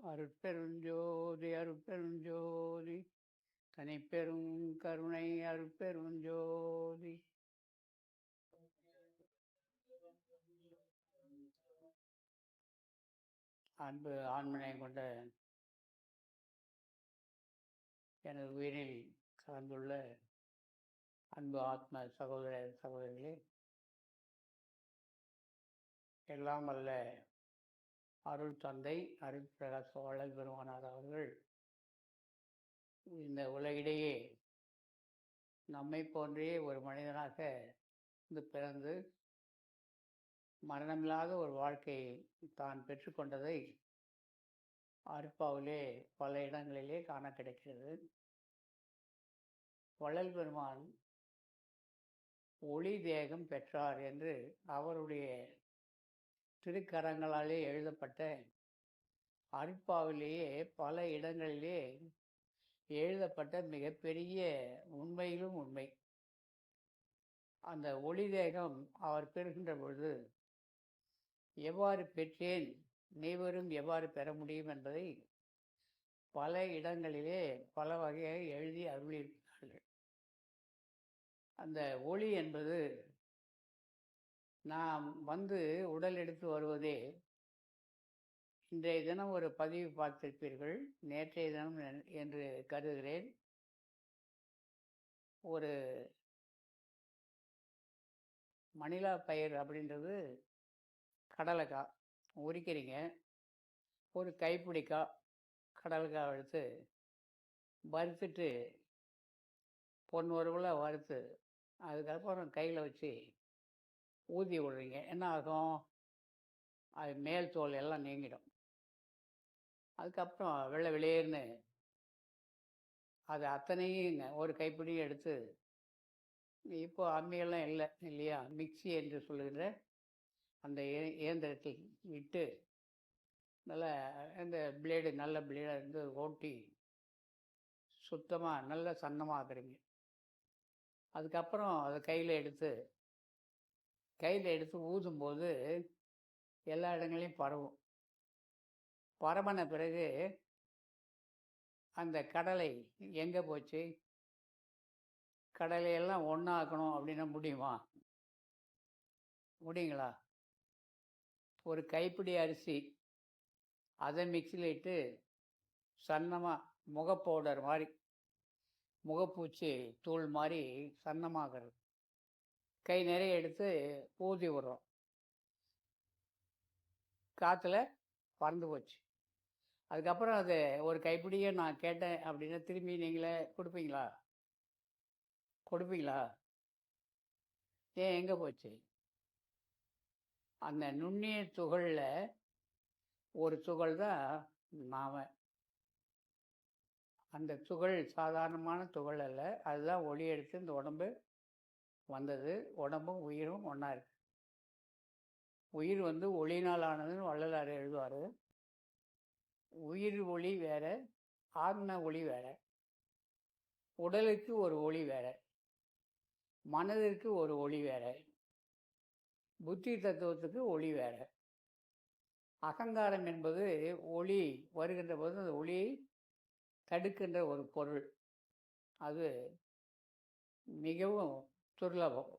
அருட்பெருஞ்சோதி அருட்பெருஞ்சோதி தனிப்பெரும் கருணை அருட்பெருஞ்சோதி. அன்பு ஆண்மனை கொண்ட எனது உயிரில் கலந்துள்ள அன்பு ஆத்ம சகோதர சகோதரிகளே, எல்லாம் வல்ல அருள் தந்தை அருட்பிரகாச வள்ளல் பெருமானார் அவர்கள் இந்த உலகிலேயே நம்மை போன்றே ஒரு மனிதனாக பிறந்து மரணமில்லாத ஒரு வாழ்க்கையை தான் பெற்றுக்கொண்டதை அருட்பாவிலே பல இடங்களிலே காண கிடைக்கிறது. வள்ளல் பெருமான் ஒளி தேகம் பெற்றார் என்று அவருடைய திருக்கரங்களாலே எழுதப்பட்ட அருட்பாவிலேயே பல இடங்களிலே எழுதப்பட்ட மிகப்பெரிய உண்மையிலும் உண்மை. அந்த ஒளி தேகம் அவர் பெறுகின்ற பொழுது எவ்வாறு பெற்றேன், நீவரும் எவ்வாறு பெற முடியும் என்பதை பல இடங்களிலே பல வகையாக எழுதி அருளியிருக்கிறார்கள். அந்த ஒளி என்பது நாம் உடல் எடுத்து வருவதே, இன்றைய தினம் ஒரு பதிவு பார்த்திருப்பீர்கள், நேற்றைய தினம் என்று கருதுகிறேன். ஒரு மணிலா பயிர் அப்படின்றது கடலைக்காய் உரிக்கிறீங்க, ஒரு கைப்பிடிக்காய் கடலைக்காய் எடுத்து வறுத்துட்டு பொன்வரவில் வறுத்து அதுக்கப்புறம் கையில் வச்சு ஊதி விடுறீங்க. என்ன ஆகும்? அது மேல் தோல் எல்லாம் நீங்கிடும். அதுக்கப்புறம் வெள்ளை வெளியேன்னு அது அத்தனையும் ஒரு கைப்பிடியும் எடுத்து, இப்போ அம்மியெல்லாம் இல்லை இல்லையா, மிக்சி என்று சொல்லுகின்ற அந்த இயந்திரத்தில் விட்டு நல்ல இந்த பிளேடு நல்ல பிளேடாக இருந்து ஓட்டி சுத்தமாக நல்ல சன்னமாக்குறீங்க. அதுக்கப்புறம் அதை கையில் எடுத்து ஊதும்போது எல்லா இடங்களையும் பரவும். பரவன பிறகு அந்த கடலை எங்கே போச்சு? கடலையெல்லாம் ஒன்றாக்கணும் அப்படின்னா முடியுமா? முடியுங்களா? ஒரு கைப்பிடி அரிசி அதை மிக்சியில் இட்டு சன்னமாக முக பவுடர் மாதிரி, முகப்பூச்சி தூள் மாதிரி சன்னமாகிறது. கை நிறைய எடுத்து ஊதி விடுறோம், காற்றுல பறந்து போச்சு. அதுக்கப்புறம் அது ஒரு கைப்பிடியை நான் கேட்டேன் அப்படின்னா திரும்பி நீங்களே கொடுப்பீங்களா? ஏன், எங்கே போச்சு? அந்த நுண்ணிய துகளில் ஒரு துகள் தான் நாம. அந்த துகள் சாதாரணமான துகள் அல்ல, அதுதான் ஒளி எடுத்து இந்த உடம்பு வந்தது. உடம்பும் உயிரும் ஒன்றா இருக்கு. உயிர் ஒளினால் ஆனதுன்னு வள்ளலார் எழுதுவார். உயிர் ஒளி வேற, ஆன்ம ஒளி வேற. உடலுக்கு ஒரு ஒளி வேற, மனதிற்கு ஒரு ஒளி வேற, புத்தி தத்துவத்துக்கு ஒளி வேற. அகங்காரம் என்பது ஒளி வருகின்ற போது அந்த ஒளியை தடுக்கின்ற ஒரு பொருள். அது மிகவும் துர்லபம்.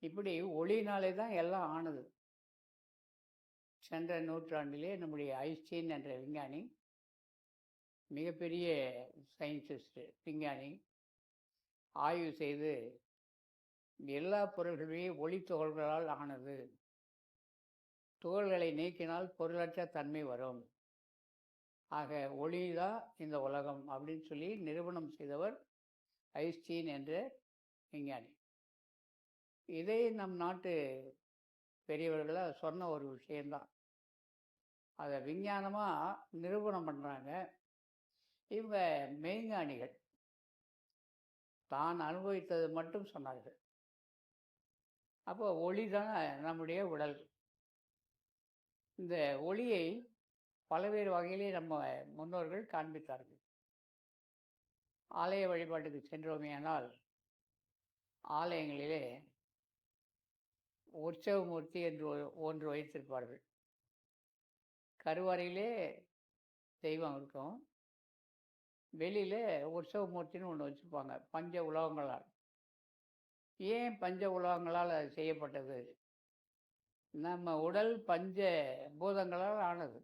இப்படி ஒளினாலே தான் எல்லாம் ஆனது. சென்ற நூற்றாண்டிலே நம்முடைய ஐன்ஸ்டீன் என்ற விஞ்ஞானி, மிகப்பெரிய சயின்டிஸ்ட் விஞ்ஞானி, ஆய்வு செய்து எல்லா பொருள்களையும் ஒளி துகள்களால் ஆனது, துகள்களை நீக்கினால் பொருளற்ற தன்மை வரும், ஆக ஒளி தான் இந்த உலகம் அப்படின்னு சொல்லி நிரூபணம் செய்தவர் ஐன்ஸ்டீன் என்ற விஞ்ஞானி. இதை நம் நாட்டு பெரியவர்களாக சொன்ன ஒரு விஷயந்தான். அதை விஞ்ஞானமாக நிரூபணம் பண்ணுறாங்க. இவங்க மெய்ஞானிகள் தான் அனுபவித்தது மட்டும் சொன்னார்கள். அப்போ ஒளி தான் நம்முடைய உடல். இந்த ஒளியை பல்வேறு வகையிலே நம்ம முன்னோர்கள் காண்பித்தார்கள். ஆலய வழிபாட்டுக்கு சென்றோமேயானால் ஆலயங்களிலே உற்சவமூர்த்தி என்று ஒன்று வைத்திருப்பார்கள். கருவறையிலே தெய்வம் இருக்கும். வெளியில் உற்சவமூர்த்தின்னு ஒன்று வச்சுருப்பாங்க பஞ்ச உலோகங்களால். ஏன் பஞ்ச உலோகங்களால் அது செய்யப்பட்டது? நம்ம உடல் பஞ்ச பூதங்களால் ஆனது.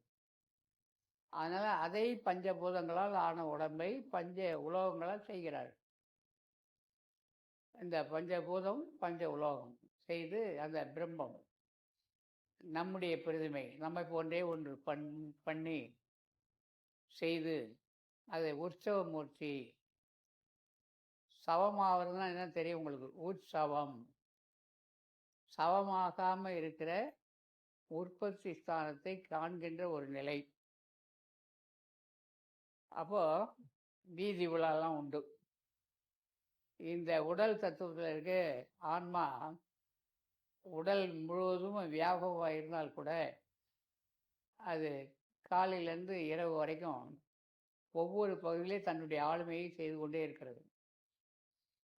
அதனால் அதை பஞ்சபூதங்களால் ஆன உடம்பை பஞ்ச உலோகங்களால் செய்கிறார். இந்த பஞ்சபூதம் பஞ்ச உலோகம் செய்து அந்த பிரம்மம் நம்முடைய பிரதிமை நம்மை போன்றே ஒன்று பண்ணி செய்து அதை உற்சவமூர்த்தி. சவமாவதுன்னா என்ன தெரியும் உங்களுக்கு? உற்சவம். சவமாகாமல் இருக்கிற உற்பத்தி ஸ்தானத்தை காண்கின்ற ஒரு நிலை. அப்போ வீதி விழாலாம் உண்டு. இந்த உடல் தத்துவத்தில் இருக்க ஆன்மா உடல் முழுவதும் வியாபகமாக இருந்தால் கூட அது காலையிலேருந்து இரவு வரைக்கும் ஒவ்வொரு பகுதியிலே தன்னுடைய ஆளுமையை செய்து கொண்டே இருக்கிறது.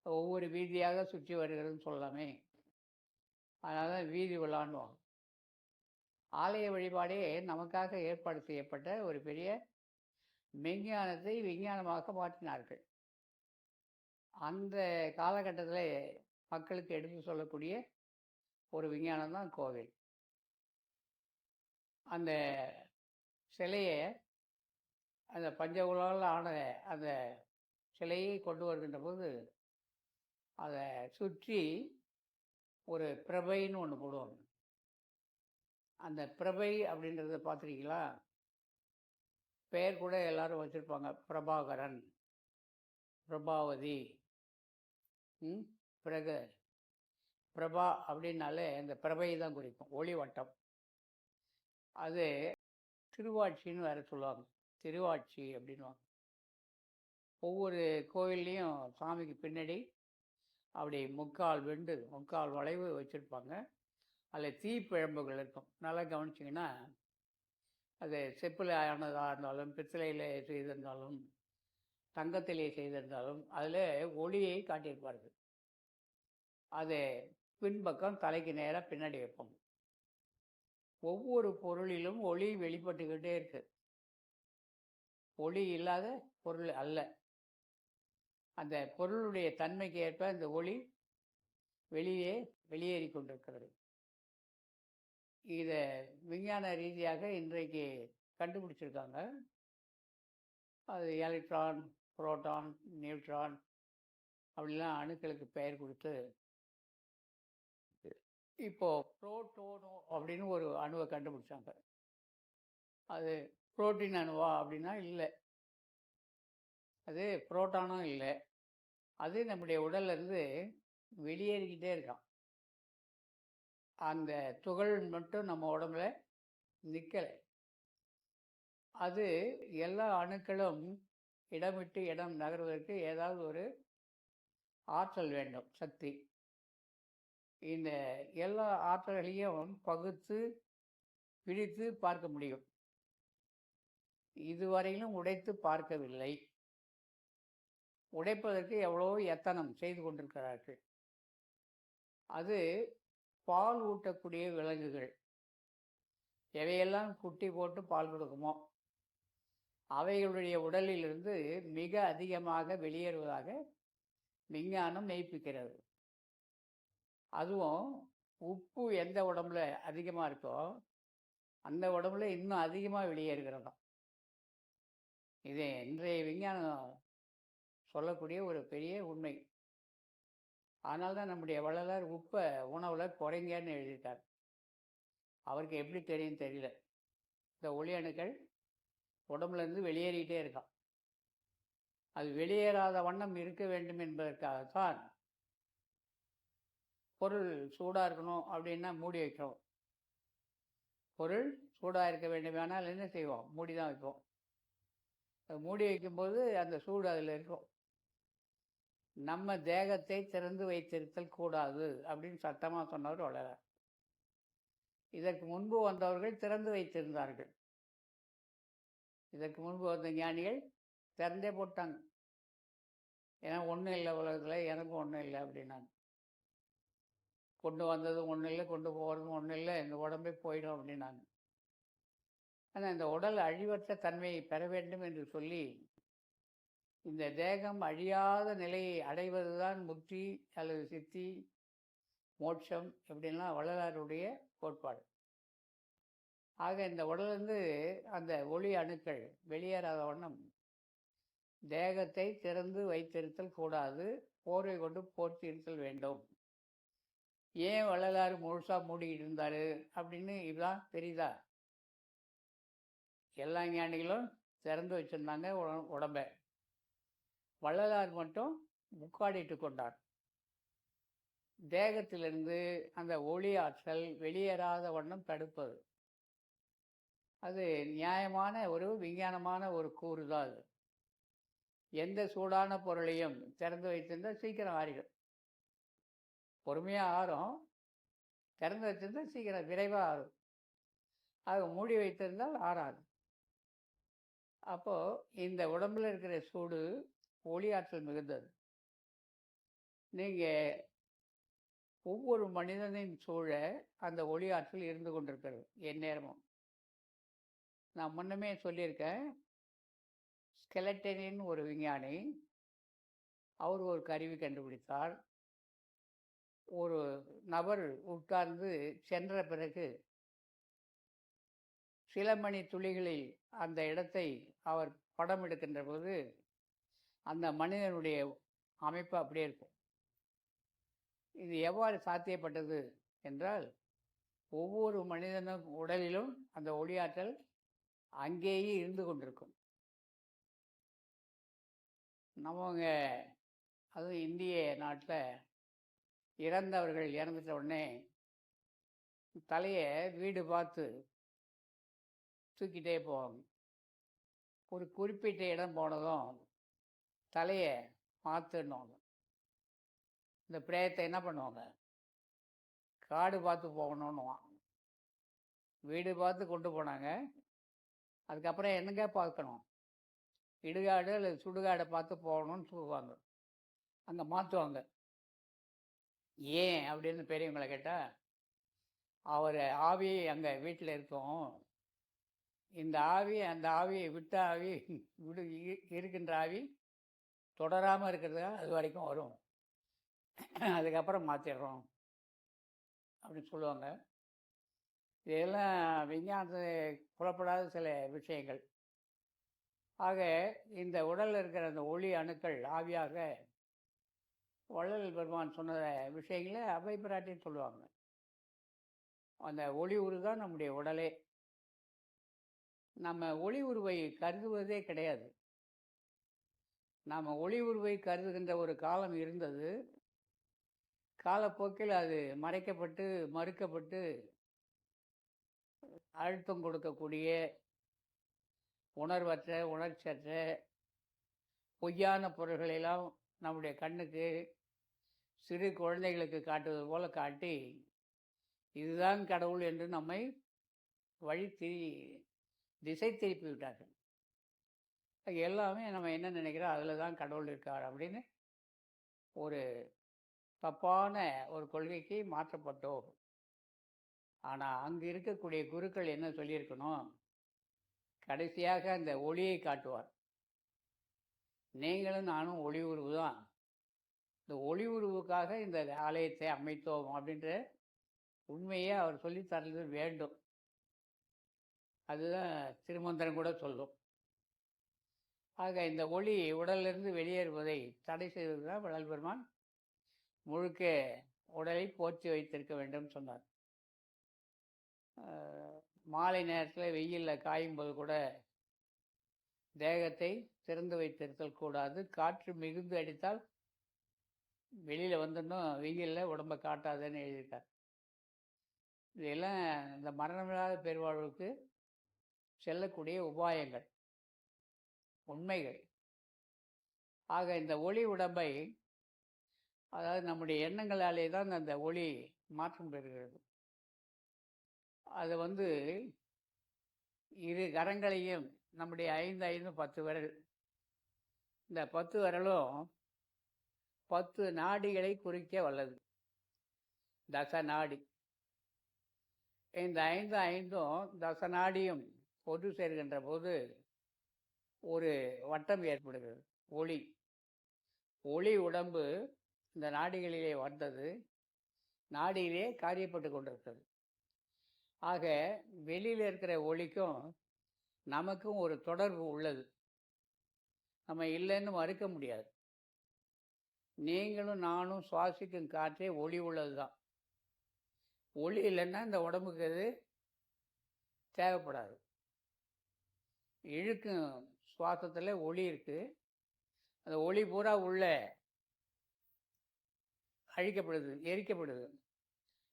ஒவ்வொரு வீதியாக சுற்றி வருகிறதுன்னு சொல்லலாமே. அதனால தான் வீதி விழான்னுவோம். ஆலய வழிபாடே நமக்காக ஏற்பாடு செய்யப்பட்ட ஒரு பெரிய மெஞ்ஞானத்தை விஞ்ஞானமாக மாற்றினார்கள். அந்த காலகட்டத்தில் மக்களுக்கு எடுத்து சொல்லக்கூடிய ஒரு விஞ்ஞானம் தான் கோவில். அந்த சிலையை அந்த பஞ்ச உலகால் ஆன அந்த சிலையை கொண்டு வருகின்ற போது அதை சுற்றி ஒரு பிரபைன்னு ஒன்று போடுவாங்க. அந்த பிரபை அப்படின்றத பார்த்துருக்கீங்களா? பெயர் கூட எல்லாரும் வச்சுருப்பாங்க. பிரபாகரன், பிரபாவதி, பிறகு பிரபா அப்படின்னாலே இந்த பிரபை தான் குறிக்கும், ஒளி வட்டம். அது திருவாட்சின்னு வேறு சொல்லுவாங்க. திருவாட்சி அப்படின்வாங்க. ஒவ்வொரு கோவில்லையும் சாமிக்கு பின்னாடி அப்படி முக்கால் வெண்டு முக்கால் வளைவு வச்சுருப்பாங்க. அதில் தீப்பிழம்புகள் இருக்கும். நல்லா கவனிச்சிங்கன்னா அது செப்பில் ஆனதாக இருந்தாலும் பித்தளையில் செய்திருந்தாலும் தங்கத்திலே செய்திருந்தாலும் அதில் ஒளியை காட்டியிருப்பார்கள். அது பின்பக்கம் தலைக்கு நேராக பின்னாடி வைப்போம். ஒவ்வொரு பொருளிலும் ஒளி வெளிப்பட்டுக்கிட்டே இருக்கு. ஒளி இல்லாத பொருள் அல்ல. அந்த பொருளுடைய தன்மைக்கு ஏற்ப இந்த ஒளி வெளியேறி கொண்டிருக்கிறது. இதை விஞ்ஞான ரீதியாக இன்றைக்கு கண்டுபிடிச்சிருக்காங்க. அது எலக்ட்ரான், புரோட்டான், நியூட்ரான் அப்படிலாம் அணுக்களுக்கு பெயர் கொடுத்து இப்போது புரோட்டோனோ அப்படின்னு ஒரு அணுவை கண்டுபிடிச்சாங்க. அது புரோட்டீன் அணுவா அப்படின்னா இல்லை, அது புரோட்டானும் இல்லை. அது நம்முடைய உடல்லேருந்து வெளியேறிக்கிட்டே இருக்கான். அந்த துகள் மட்டும் நம்ம உடம்புல நிற்கலை. அது எல்லா அணுக்களும் இடம் விட்டு இடம் நகர்வதற்கு ஏதாவது ஒரு ஆற்றல் வேண்டும், சக்தி. இந்த எல்லா ஆற்றல்களையும் பகுத்து பிரித்து பார்க்க முடியும். இதுவரையிலும் உடைத்து பார்க்கவில்லை. உடைப்பதற்கு எவ்வளோ எத்தனம் செய்து கொண்டிருக்கிறார்கள். அது பால் ஊட்டக்கூடிய விலங்குகள் எவையெல்லாம் குட்டி போட்டு பால் கொடுக்குமோ அவைகளுடைய உடலிலிருந்து மிக அதிகமாக வெளியேறுவதாக விஞ்ஞானம் மெய்ப்பிக்கிறது. அதுவும் உப்பு எந்த உடம்புல அதிகமாக இருக்கோ அந்த உடம்புல இன்னும் அதிகமாக வெளியேறுகிறதாம். இது இன்றைய விஞ்ஞானம் சொல்லக்கூடிய ஒரு பெரிய உண்மை. அதனால்தான் நம்முடைய வள்ளலார் உப்பை உணவில் குறைங்கன்னு எழுதிட்டார். அவருக்கு எப்படி தெரியும் தெரியல. இந்த ஒளி அணுக்கள் உடம்புலேருந்து வெளியேறிக்கிட்டே இருக்கான். அது வெளியேறாத வண்ணம் இருக்க வேண்டும் என்பதற்காகத்தான் பொருள் சூடாக இருக்கணும் அப்படின்னா மூடி வைக்கிறோம். பொருள் சூடாக இருக்க வேண்டுமானால் என்ன செய்வோம்? மூடி தான் வைப்போம். மூடி வைக்கும்போது அந்த சூடு அதில் இருக்கும். நம்ம தேகத்தை திறந்து வைத்திருத்தல் கூடாது அப்படின்னு சத்தமாக சொன்னவர் வள்ளலார். இதற்கு முன்பு வந்தவர்கள் திறந்து வைத்திருந்தார்கள். இதற்கு முன்பு வந்த ஞானிகள் திறந்தே போட்டாங்க. ஏன்னா ஒன்றும் இல்லை உலகத்தில், எனக்கும் ஒன்றும் இல்லை அப்படின்னாங்க. கொண்டு வந்ததும் ஒன்றும் இல்லை, கொண்டு போகிறதும் ஒன்றும் இல்லை, இந்த உடம்பே போயிடும் அப்படின்னாங்க. ஆனால் இந்த உடல் அழிவற்ற தன்மையை பெற வேண்டும் என்று சொல்லி இந்த தேகம் அழியாத நிலையை அடைவதுதான் முக்தி அல்லது சித்தி மோட்சம் எப்படின்லாம் வள்ளலாருடைய கோட்பாடு. ஆக இந்த உடலிருந்து அந்த ஒளி அணுக்கள் வெளியேறாத வண்ணம் தேகத்தை திறந்து வைத்திருத்தல் கூடாது, போர்வை கொண்டு போர்த்தி இருத்தல் வேண்டும். ஏன் வள்ளலார் முழுசா மூடிக்கிட்டு இருந்தாரு அப்படின்னு இதுதான் தெரியுதா? எல்லா ஞானிகளும் திறந்து வச்சிருந்தாங்க உடம்ப. வள்ளலார் மட்டும் முக்காடிட்டு கொண்டார். தேகத்திலிருந்து அந்த ஒளி ஆற்றல் வெளியேறாத வண்ணம் தடுப்பது அது நியாயமான ஒரு விஞ்ஞானமான ஒரு கூறுதான். அது எந்த சூடான பொருளையும் திறந்து வைத்திருந்தால் சீக்கிரம் ஆறிடும். பொறுமையாக ஆறும், திறந்து வச்சிருந்தால் சீக்கிரம் விரைவாக ஆறும். அது மூடி வைத்திருந்தால் ஆறாது. அப்போது இந்த உடம்பில் இருக்கிற சூடு ஒளி ஆற்றல் மிகுந்தது. நீங்கள் ஒவ்வொரு மனிதனின் சூழ அந்த ஒளி ஆற்றல் இருந்து கொண்டிருக்கிறது எந்நேரமும். நான் முன்னமே சொல்லியிருக்கேன், ஸ்கெலட்டனின் ஒரு விஞ்ஞானி அவர் ஒரு கருவி கண்டுபிடித்தார். ஒரு நபர் உட்கார்ந்து சென்ற பிறகு சில மணி துளிகளில் அந்த இடத்தை அவர் படம் எடுக்கின்ற போது அந்த மனிதனுடைய அமைப்பு அப்படியே இருக்கும். இது எவ்வாறு சாத்தியப்பட்டது என்றால், ஒவ்வொரு மனிதனும் உடலிலும் அந்த ஒளியாற்றல் அங்கேயே இருந்து கொண்டிருக்கும். நம்மங்க அதுவும் இந்திய நாட்டில் இறந்தவர்கள் இறந்துட்ட உடனே தலையை வீடு பார்த்து தூக்கிட்டே போவாங்க. ஒரு குறிப்பிட்ட இடம் போனதும் தலையை மாற்றணும். இந்த பிரேயத்தை என்ன பண்ணுவாங்க, காடு பார்த்து போகணுன்னுவான். வீடு பார்த்து கொண்டு போனாங்க. அதுக்கப்புறம் என்னங்க பார்க்கணும், இடுகாடு அல்லது சுடுகாடை பார்த்து போகணும்னு சொல்லுவாங்க. அங்கே மாற்றுவாங்க. ஏன் அப்படின்னு பெரியவங்களை கேட்டால், அவர் ஆவி அங்கே வீட்டில் இருக்கும். இந்த ஆவி அந்த ஆவியை விட்ட ஆவி இருக்கின்ற ஆவி தொடராமல் இருக்கிறதுக்காக அது வரைக்கும் வரும், அதுக்கப்புறம் மாற்றிடுறோம் அப்படின்னு சொல்லுவாங்க. இதெல்லாம் விஞ்ஞானத்தை புலப்படாத சில விஷயங்கள். ஆக இந்த உடலில் இருக்கிற அந்த ஒளி அணுக்கள் ஆவியாக வள்ளல் பெருமான் சொன்ன விஷயங்களை அவை பிராட்டின்னு சொல்லுவாங்க. அந்த ஒளி உரு தான் நம்முடைய உடலே. நம்ம ஒளி உருவை கருதுவதே கிடையாது. நாம் ஒளி உருவை கருதுகின்ற ஒரு காலம் இருந்தது. காலப்போக்கில் அது மறைக்கப்பட்டு மறுக்கப்பட்டு அழுத்தம் கொடுக்கக்கூடிய உணர்வற்ற உணர்ச்சியற்ற பொய்யான பொருள்களெல்லாம் நம்முடைய கண்ணுக்கு சிறு குழந்தைகளுக்கு காட்டுவது போல காட்டி இதுதான் கடவுள் என்று நம்மை திசை திருப்பி விட்டார்கள். எல்லாமே நம்ம என்ன நினைக்கிறோம், அதில் தான் கடவுள் இருக்கார் அப்படின்னு ஒரு தப்பான ஒரு கொள்கைக்கு மாற்றப்பட்டோம். ஆனால் அங்கே இருக்கக்கூடிய குருக்கள் என்ன சொல்லியிருக்கணும், கடைசியாக அந்த ஒளியை காட்டுவார். நீங்களும் நானும் ஒளி உருவு தான், இந்த ஒளி உருவுக்காக இந்த ஆலயத்தை அமைத்தோம் அப்படின்ற உண்மையை அவர் சொல்லித்தரது வேண்டும். அதுதான் திருமந்திரம் கூட சொல்லும். ஆக இந்த ஒளி உடலிலிருந்து வெளியேறுவதை தடை செய்வது தான் வள்ளல் பெருமான் முழுக்க உடலை போற்றி வைத்திருக்க வேண்டும் சொன்னார். மாலை நேரத்தில் வெயிலில் காயும்போது கூட தேகத்தை திறந்து வைத்திருத்தல் கூடாது. காற்று மிகுந்து அடித்தால் வெளியில் வந்துடணும், வெயிலில் உடம்பை காட்டாதுன்னு எழுதியிருக்கார். இதெல்லாம் இந்த மரணமில்லாத பெருவாழ்வுக்கு செல்லக்கூடிய உபாயங்கள், உண்மைகள். ஆக இந்த ஒளி உடம்பை, அதாவது நம்முடைய எண்ணங்களாலே தான் அந்த ஒளி மாற்றம் பெறுகிறது. அது இரு கரங்களையும் நம்முடைய 5 10 விரல், இந்த 10 விரலும் 10 நாடிகளை குறிக்க வல்லது. தச நாடி. இந்த 5 தச நாடியும் ஒன்று சேர்கின்ற போது ஒரு வட்டம் ஏற்படுகிறது. ஒளி ஒளி உடம்பு இந்த நாடிகளிலே வந்தது, நாடியிலே காரியப்பட்டு கொண்டிருக்கிறது. ஆக வெளியில் இருக்கிற ஒளிக்கும் நமக்கும் ஒரு தொடர்பு உள்ளது. நம்ம இல்லைன்னு மறுக்க முடியாது. நீங்களும் நானும் சுவாசிக்கும் காற்றே ஒளி உள்ளது தான். ஒளி இல்லைன்னா இந்த உடம்புக்கு அது தேவைப்படாது. இழுக்கும் சுவாசத்தில் ஒளி இருக்குது. அந்த ஒளி பூரா உள்ள அழிக்கப்படுது, எரிக்கப்படுது.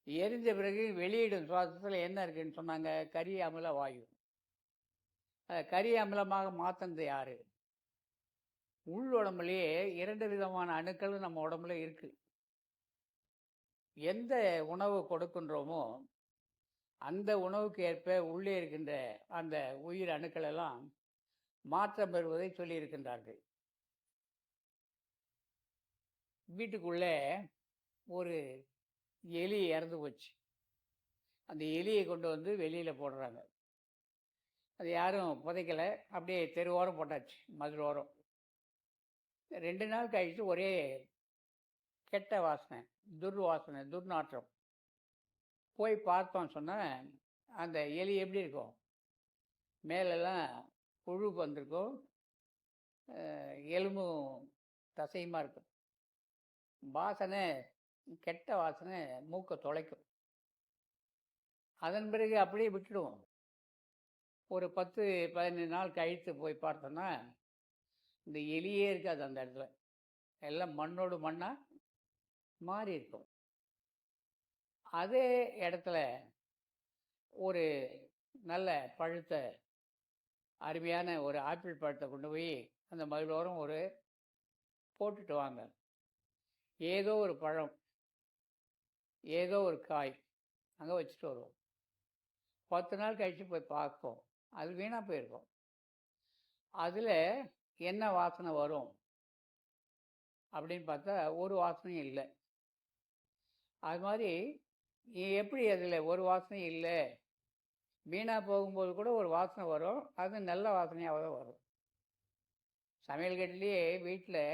எரிஞ்ச பிறகு வெளியிடும் சுவாசத்தில் என்ன இருக்குன்னு சொன்னாங்க? கரி அமில வாயு. கரி அமிலமாக மாற்றினது யார்? உள் உடம்புலேயே 2 விதமான அணுக்கள் நம்ம உடம்புல இருக்குது. எந்த உணவு கொடுக்கின்றோமோ அந்த உணவுக்கு ஏற்ப உள்ளே இருக்கின்ற அந்த உயிர் அணுக்கள் எல்லாம் மாற்றம் பெறுவதை சொல்லியிருக்கின்றார்கள். வீட்டுக்குள்ளே ஒரு எலி இறந்து போச்சு. அந்த எலியை கொண்டு வந்து வெளியில் போடுறாங்க. அது யாரும் புதைக்கலை, அப்படியே தெருவோரம் போட்டாச்சு, மதுரோரம். 2 நாள் கழித்து ஒரே கெட்ட வாசனை, துர்வாசனை, துர்நாற்றம். போய் பார்த்தோம் சொன்னால் அந்த எலி எப்படி இருக்கும்? மேலெல்லாம் புழு வந்திருக்கும், எலும்பும் தசையுமா இருக்கும். வாசனை, கெட்ட வாசனை மூக்கை தொலைக்கும். அதன் பிறகு அப்படியே விட்டுடுவோம். ஒரு 10-15 நாள் கழித்து போய் பார்த்தோன்னா இந்த எலியே இருக்காது அந்த இடத்துல. எல்லாம் மண்ணோடு மண்ணாக மாறி இருக்கும். அதே இடத்துல ஒரு நல்ல பழுத்த அருமையான ஒரு ஆப்பிள் பழத்தை கொண்டு போய் அந்த மதிலோரம் ஒரு போட்டுட்டு வாங்க. ஏதோ ஒரு பழம், ஏதோ ஒரு காய் அங்கே வச்சுட்டு வருவோம். 10 நாள் கழித்து போய் பார்ப்போம், அது வீணாக போயிருக்கும். அதில் என்ன வாசனை வரும் அப்படின்னு பார்த்தா ஒரு வாசனையும் இல்லை. அது மாதிரி எப்படி அதில் ஒரு வாசனையும் இல்லை? வீணாக போகும்போது கூட ஒரு வாசனை வரும், அது நல்ல வாசனையாக தான் வரும். சமையல் கட்டிலேயே வீட்டில்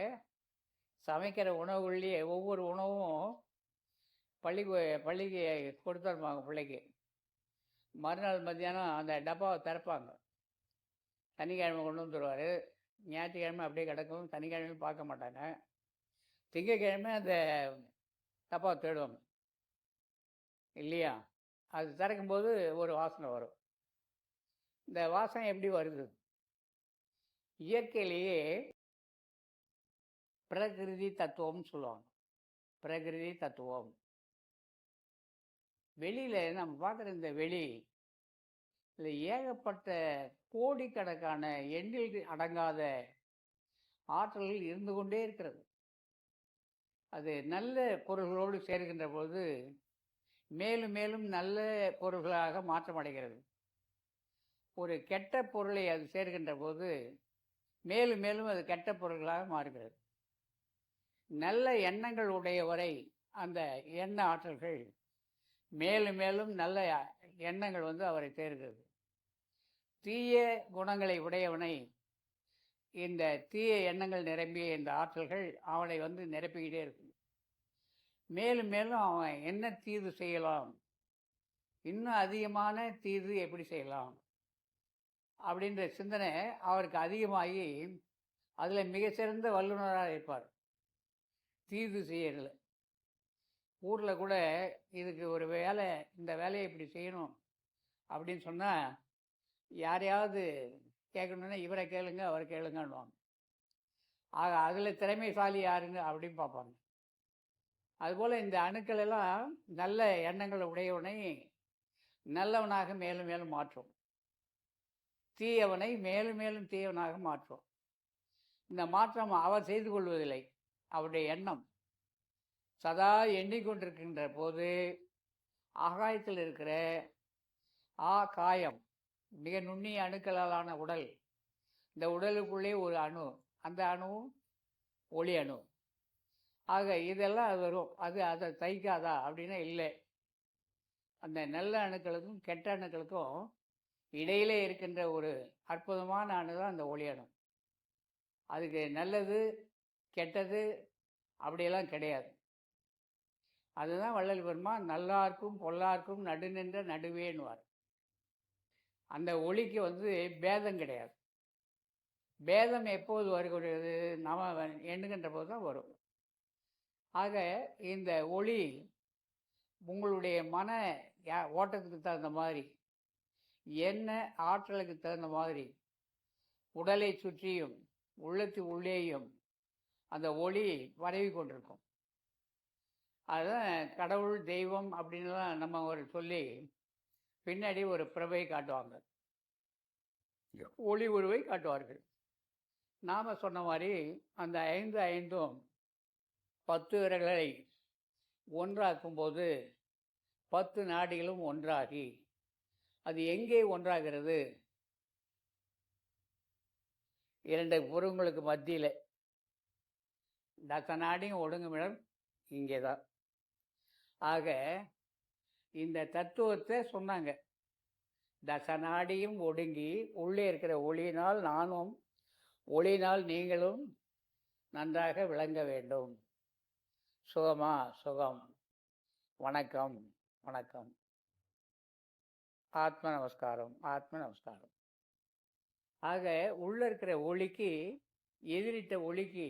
சமைக்கிற உணவுகள்லேயே ஒவ்வொரு உணவும் பள்ளிக்கு கொடுத்துருப்பாங்க பிள்ளைக்கு. மறுநாள் மத்தியானம் அந்த டப்பாவை திறப்பாங்க. சனிக்கிழமை கொண்டு வந்துடுவார், ஞாயிற்றுக்கிழமை அப்படியே கிடக்கும், சனிக்கிழமையும் பார்க்க மாட்டாங்க. திங்கக்கிழமை அந்த டப்பாவை தேடுவாங்க இல்லையா? அது திறக்கும்போது ஒரு வாசனை வரும். இந்த வாசனை எப்படி வருது? இயற்கையிலேயே பிரகிருதி தத்துவம்னு சொல்லுவாங்க. பிரகிருதி தத்துவம். வெளியில் நம்ம பார்க்குற இந்த வெளி இதில் ஏகப்பட்ட கோடிக்கணக்கான எண்ணில் அடங்காத ஆற்றல்கள் இருந்து கொண்டே இருக்கிறது. அது நல்ல பொருள்களோடு சேர்கின்ற போது மேலும் மேலும் நல்ல பொருள்களாக மாற்றமடைகிறது. ஒரு கெட்ட பொருளை அது சேர்கின்ற போது மேலும் மேலும் அது கெட்ட பொருள்களாக மாறுகிறது. நல்ல எண்ணங்கள் உடையவரை அந்த எண்ண ஆற்றல்கள் மேலும் மேலும் நல்ல எண்ணங்கள் அவரை சேர்கிறது. தீய குணங்களை உடையவனை இந்த தீய எண்ணங்கள் நிரம்பிய இந்த ஆற்றல்கள் அவனை நிரப்பிக்கிட்டே இருக்கும். மேலும் மேலும் அவன் என்ன தீது செய்யலாம், இன்னும் அதிகமான தீது எப்படி செய்யலாம் அப்படின்ற சிந்தனை அவருக்கு அதிகமாகி அதில் மிக சிறந்த வல்லுநராக இருப்பார் தீது செய்யறதுல. ஊரில் கூட இதுக்கு ஒரு வேலை, இந்த வேலையை இப்படி செய்யணும் அப்படின்னு சொன்னால் யாரையாவது கேட்கணுன்னா இவரை கேளுங்க அவரை கேளுங்கன்னுவாங்க. ஆக அதில் திறமைசாலி யாருங்க அப்படின்னு பார்ப்பாங்க. அதுபோல் இந்த அணுக்கள் எல்லாம் நல்ல எண்ணங்களை உடையவனை நல்லவனாக மேலும் மேலும் மாற்றும், தீயவனை மேலும் மேலும் தீயவனாக மாற்றும். இந்த மாற்றம் அவர் செய்து கொள்வதில்லை, அவருடைய எண்ணம் சதா எண்ணிக்கொண்டிருக்கின்ற போது ஆகாயத்தில் இருக்கிற காயம், மிக நுண்ணிய அணுக்களாலான உடல், இந்த உடலுக்குள்ளே ஒரு அணு, அந்த அணுவும் ஒளி அணு. ஆக இதெல்லாம் அது வரும். அது அதை தைக்காதா அப்படின்னா இல்லை. அந்த நல்ல அணுக்களுக்கும் கெட்ட அணுக்களுக்கும் இடையிலே இருக்கின்ற ஒரு அற்புதமான அணு தான் அந்த ஒளி அணு. அதுக்கு நல்லது கெட்டது அப்படியெல்லாம் கிடையாது. அதுதான் வள்ளல் பெருமான் நல்லார்க்கும் பொல்லார்க்கும் நடுநின்ற நடுவேன்னுவார். அந்த ஒளிக்கு பேதம் கிடையாது. பேதம் எப்போது வருகிறது? நாம் எண்ணுகின்ற போது தான் வரும். ஆக இந்த ஒளி உங்களுடைய மன ஓட்டத்துக்கு தகுந்த மாதிரி, என்ன ஆற்றலுக்கு தகுந்த மாதிரி உடலை சுற்றியும் உள்ளத்து உள்ளேயும் அந்த ஒளி பரவி கொண்டிருக்கும். அதுதான் கடவுள் தெய்வம் அப்படின்லாம் நம்ம ஒரு சொல்லி பின்னாடி ஒரு பிரபை காட்டுவாங்க, ஒளி உருவை காட்டுவார்கள். நாம் சொன்ன மாதிரி அந்த 5 10 விரல்களை ஒன்றாக்கும் போது 10 நாடிகளும் ஒன்றாகி அது எங்கே ஒன்றாகிறது? 2 புறங்களுக்கு மத்தியில். தச நாடியும் ஒடுங்கும் இடம் இங்கே தான். ஆக இந்த தத்துவத்தை சொன்னாங்க. தச நாடியும் ஒடுங்கி உள்ளே இருக்கிற ஒளியினால் நானும், ஒளியினால் நீங்களும் நன்றாக விளங்க வேண்டும். சுகமா? சுகம். வணக்கம், வணக்கம். ஆத்ம நமஸ்காரம், ஆத்ம நமஸ்காரம். ஆக உள்ள இருக்கிற ஒளிக்கு, எதிரிட்ட ஒளிக்கு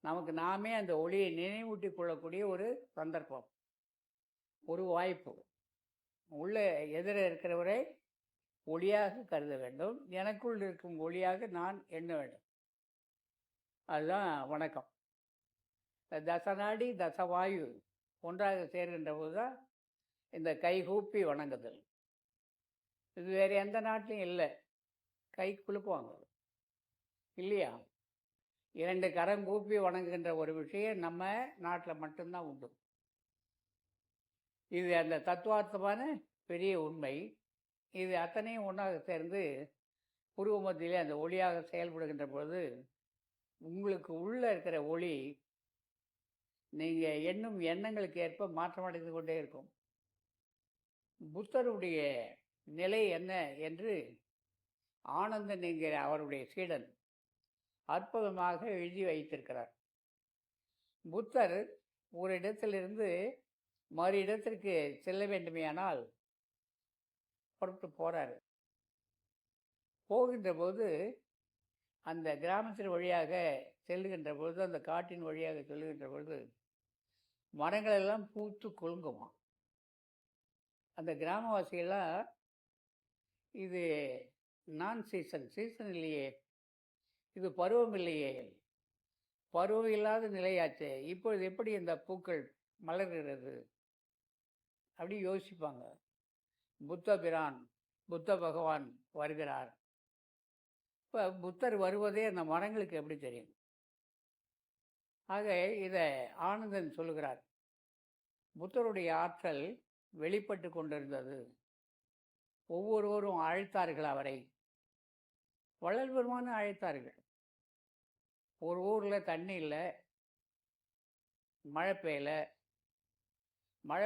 நமக்கு நாமே அந்த ஒளியை நினைவூட்டி கொள்ளக்கூடிய ஒரு சந்தர்ப்பம், ஒரு வாய்ப்பு. உள்ள எதிர இருக்கிறவரை ஒளியாக கருத வேண்டும், எனக்குள் இருக்கும் ஒளியாக நான் எண்ண வேண்டும். அதுதான் வணக்கம். தசநாடி தசவாயு ஒன்றாக சேர்கின்ற போது தான் இந்த கைகூப்பி வணங்குதல். இது வேறு எந்த நாட்டிலையும் இல்லை. கை குலுக்குவாங்க இல்லையா? 2 கரம் கூப்பி வணங்குகின்ற ஒரு விஷயம் நம்ம நாட்டில் மட்டும்தான் உண்டு. இது அந்த தத்துவார்த்தமான பெரிய உண்மை. இது அத்தனையும் ஒன்றாக சேர்ந்து புருவ மத்தியிலே அந்த ஒளியாக செயல்படுகின்ற பொழுது உங்களுக்கு உள்ளே இருக்கிற ஒளி நீங்கள் எண்ணும் எண்ணங்களுக்கு ஏற்ப மாற்றமடைந்து கொண்டே இருக்கும். புத்தருடைய நிலை என்ன என்று ஆனந்தன் என்கிற அவருடைய சீடன் அற்புதமாக எழுதி வைத்திருக்கிறார். புத்தர் ஒரு இடத்திலிருந்து மறு இடத்திற்கு செல்ல வேண்டுமேயானால் புறப்பட்டு போகிறார். போகின்ற போது அந்த கிராமத்தின் வழியாக செல்லுகின்ற பொழுது, அந்த காட்டின் வழியாக செல்லுகின்ற பொழுது மரங்கள் எல்லாம் பூத்து குலுங்குமா. அந்த கிராமவாசிகள்லாம் இது நான் சீசன் இல்லையே, இது பருவம் இல்லையே, பருவம் இல்லாத நிலையாச்சே, இப்பொழுது எப்படி இந்த பூக்கள் மலர்கிறது அப்படி யோசிப்பாங்க. புத்த பகவான் வருகிறார். இப்போ புத்தர் வருவதே அந்த மரங்களுக்கு எப்படி தெரியும்? ஆக இதை ஆனந்தன் சொல்லுகிறார். புத்தருடைய ஆற்றல் வெளிப்பட்டு கொண்டிருந்தது. ஒவ்வொருவரும் அழைத்தார்கள் அவரை. வள்ளல் பெருமானை அழைத்தார்கள். ஒரு ஊரில் தண்ணி இல்லை, மழை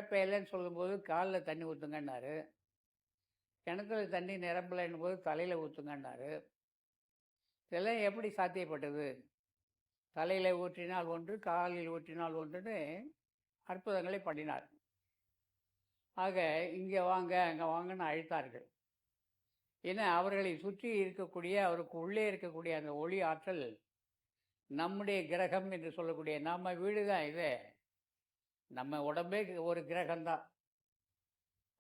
பெய்யலைன்னு சொல்லும்போது காலில் தண்ணி ஊற்றுங்கன்னாரு. கிணத்துல தண்ணி நிரம்பலைன்னும் போது தலையில் ஊற்றுங்கன்னாரு. இதெல்லாம் எப்படி சாத்தியப்பட்டது? தலையில் ஊற்றினால் ஒன்று, காலில் ஊற்றினால் ஒன்றுன்னு அற்புதங்களை பண்ணினார். ஆக இங்கே வாங்க அங்கே வாங்கன்னு அழைத்தார்கள். ஏன்னா அவர்களை சுற்றி இருக்கக்கூடிய, அவருக்கு உள்ளே இருக்கக்கூடிய அந்த ஒளி ஆற்றல் நம்முடைய கிரகம் என்று சொல்லக்கூடிய நம்ம வீடு தான் இது. நம்ம உடம்பே ஒரு கிரகம்தான்.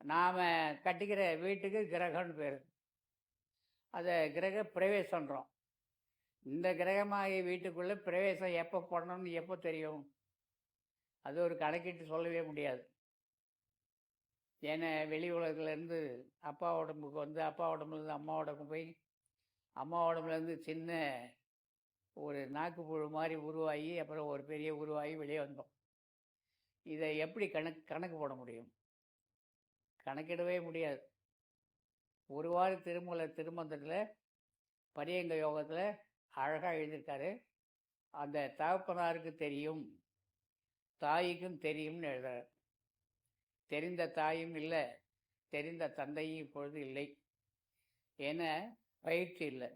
நாம் கட்டிக்கிற வீட்டுக்கு கிரகம்னு பேர். அதை கிரக பிரவேசன்றோம். இந்த கிரகமாகிய வீட்டுக்குள்ளே பிரவேசம் எப்போ பண்ணணும்னு எப்போ தெரியும்? அது ஒரு கணக்கிட்டு சொல்லவே முடியாது. ஏன்னா வெளி உலகத்துலேருந்து அப்பா உடம்புக்கு அப்பா உடம்புலேருந்து அம்மா உடம்புக்கு போய், அம்மா உடம்புலேருந்து சின்ன ஒரு நாக்கு புழு மாதிரி உருவாகி அப்புறம் ஒரு பெரிய உருவாகி வெளியே வந்தோம். இதை எப்படி கணக்கு போட முடியும்? கணக்கிடவே முடியாது. ஒரு வார திருமந்திரத்தில் பரியங்க யோகத்தில் அழகாக எழுதியிருக்காரு. அந்த தகப்பனாருக்கு தெரியும், தாய்க்கும் தெரியும்னு எழுதுறார். தெரிந்த தாயும் இல்லை, தெரிந்த தந்தையும் இப்பொழுது இல்லை. ஏன்னா பயிற்சி இல்லை,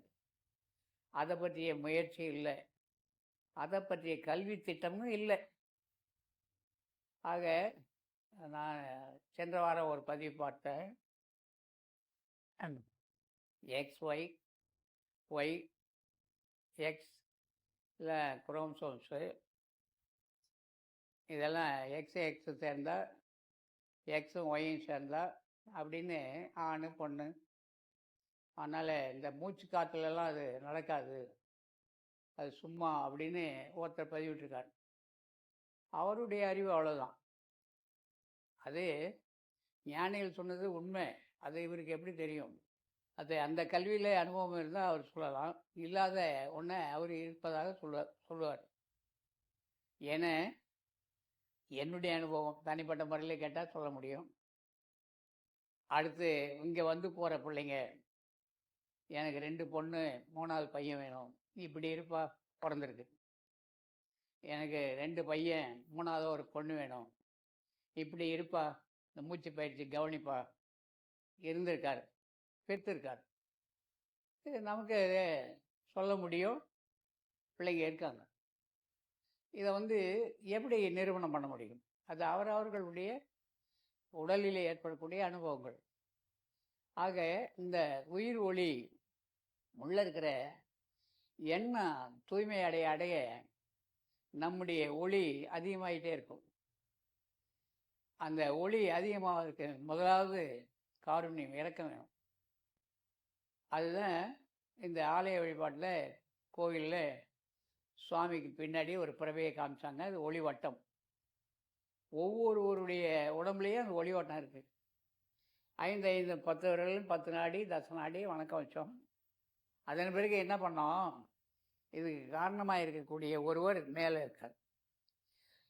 அதை பற்றிய முயற்சி இல்லை, அதை பற்றிய கல்வி திட்டமும் இல்லை. ஆக நான் சென்ற வாரம் ஒரு பதிவு பார்த்தேன். எக்ஸ் ஒய் ஒய் எக்ஸ் இல்லை குரோமோசோம்ஸு இதெல்லாம் எக்ஸ் சேர்ந்தா எக்ஸும் ஒய்யும் சேர்ந்தா அப்படின்னு ஆண் பொண்ணு. அதனால் இந்த மூச்சு காற்றுலலாம் அது நடக்காது, அது சும்மா அப்படின்னு ஒருத்தர் பதிவிட்டிருக்கார். அவருடைய அறிவு அவ்வளோதான். அது ஞானிகள் சொன்னது உண்மை, அது இவருக்கு எப்படி தெரியும்? அது அந்த கல்வியில் அனுபவம் இருந்தால் அவர் சொல்லலாம், இல்லாத ஒன்றை அவர் இருப்பதாக சொல்லுவார். ஏன்னா என்னுடைய அனுபவம் தனிப்பட்ட முறையில் கேட்டால் சொல்ல முடியும். அடுத்து இங்கே வந்து போகிற பிள்ளைங்க, எனக்கு 2 பொண்ணு 3வது பையன் வேணும், இப்படி இருப்பா பிறந்திருக்கு. எனக்கு 2 பையன் 3வது ஒரு பொண்ணு வேணும், இப்படி இருப்பா, இந்த மூச்சு பயிற்சி கவனிப்பா இருந்திருக்கார், பெற்றிருக்கார். இது நமக்கு சொல்ல முடியும், பிள்ளைங்க இருக்காங்க. இதை வந்து எப்படி நிரூபணம் பண்ண முடியும்? அது அவரவர்களுடைய உடலில் ஏற்படக்கூடிய அனுபவங்கள். ஆக இந்த உயிர் ஒளி உள்ள இருக்கிற எண்ணம் தூய்மை அடைய அடைய நம்முடைய ஒளி அதிகமாகிட்டே இருக்கும். அந்த ஒளி அதிகமாக இருக்கு, முதலாவது காருண்யம், இரக்கம் வேணும். அதுதான் இந்த ஆலய வழிபாட்டில் கோவிலில் சுவாமிக்கு பின்னாடி ஒரு பிறவையை காமிச்சாங்க. அது ஒளிவட்டம். ஒவ்வொருவருடைய உடம்புலேயும் அந்த ஒளிவட்டம் இருக்குது. 5 5 10 விரலும் 10 நாடி தசநாடி வணக்கம் வச்சோம். அதன் பிறகு என்ன பண்ணோம்? இதுக்கு காரணமாக இருக்கக்கூடிய ஒருவர் மேலே இருக்கார்,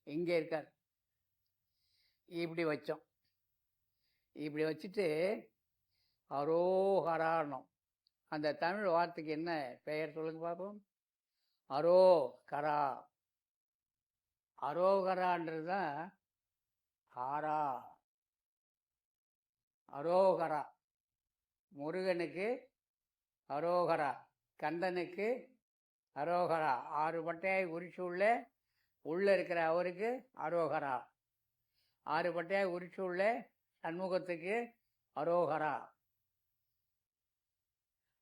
இங்கே இருக்கார். இப்படி வச்சோம். இப்படி வச்சுட்டு அரோகரானோம். அந்த தமிழ் வார்த்தைக்கு என்ன பெயர் சொல்லுங்க பார்ப்போம்? அரோகரா. அரோகரான்றது தான் ஆரா. அரோகரா. முருகனுக்கு அரோகரா, கந்தனுக்கு அரோகரா. 6 பட்டையாய் உரிச்சு உள்ள இருக்கிற அவருக்கு அரோகரா. 6 பட்டையாய் உரிச்சு உள்ள சண்முகத்துக்கு அரோகரா.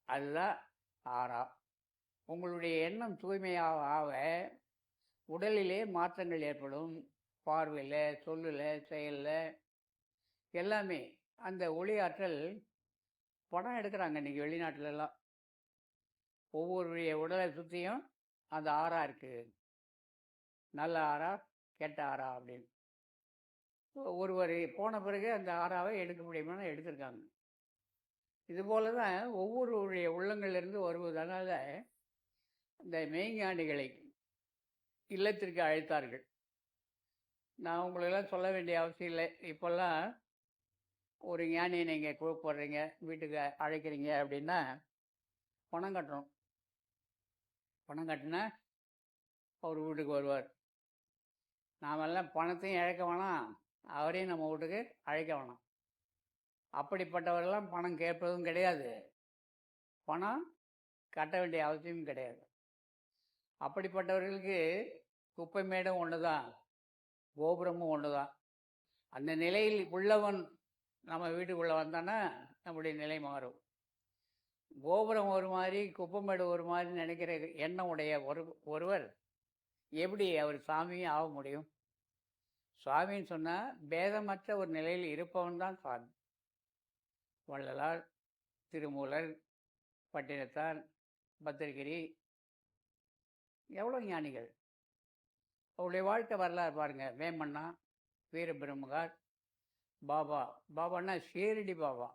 அதுதான் ஆரா. உங்களுடைய எண்ணம் தூய்மையாக ஆக உடலிலே மாற்றங்கள் ஏற்படும். பார்வையில், சொல்லில், செயலில் எல்லாமே. அந்த ஒளி ஆற்றல் படம் எடுக்கிறாங்க இன்றைக்கி வெளிநாட்டிலலாம். ஒவ்வொருடைய உடலை சுற்றியும் அந்த ஆறா இருக்குது, நல்ல ஆறா கெட்ட ஆறா அப்படின்னு. ஒருவர் போன பிறகு அந்த ஆறாவை எடுக்க முடியுமான்னு எடுத்திருக்காங்க. இதுபோல தான் ஒவ்வொருவருடைய உள்ளங்களிலிருந்து வருவதனால இந்த மெய்ஞானிகளை இல்லத்திற்கு அழைத்தார்கள். நான் உங்களெல்லாம் சொல்ல வேண்டிய அவசியம் இல்லை. இப்போல்லாம் ஒரு ஞானியை நீங்கள் கூப்பிடுறீங்க, வீட்டுக்கு அழைக்கிறீங்க அப்படின்னா பணம் கட்டணும். பணம் கட்டினா அவர் வீட்டுக்கு வருவார். நாமெல்லாம் பணத்தையும் இழக்க வேணாம், அவரையும் நம்ம வீட்டுக்கு அழைக்க வேணாம். அப்படிப்பட்டவரெல்லாம் பணம் கேட்பதும் கிடையாது, பணம் கட்ட வேண்டிய அவசியமும் கிடையாது. அப்படிப்பட்டவர்களுக்கு குப்பை மேடும் ஒன்று தான், கோபுரமும் ஒன்று தான். அந்த நிலையில் உள்ளவன் நம்ம வீட்டுக்குள்ளே வந்தான்னா நம்முடைய நிலை மாறும். கோபுரம் ஒரு மாதிரி, குப்பை மேடு ஒரு மாதிரி நினைக்கிற எண்ணம் உடைய ஒருவர் எப்படி அவர் சாமியும் ஆக முடியும்? சுவாமின்னு சொன்னால் பேதமற்ற ஒரு நிலையில் இருப்பவன் தான் சுவாமி. வள்ளலார், திருமூலர், பட்டினத்தார், பத்திரகிரி, எவ்வளோ ஞானிகள். அவருடைய வாழ்க்கை வரலாறு பாருங்கள். வேமண்ணா, வீரபிரம்மகார், பாபா. பாபான்னா ஷீரடி பாபா.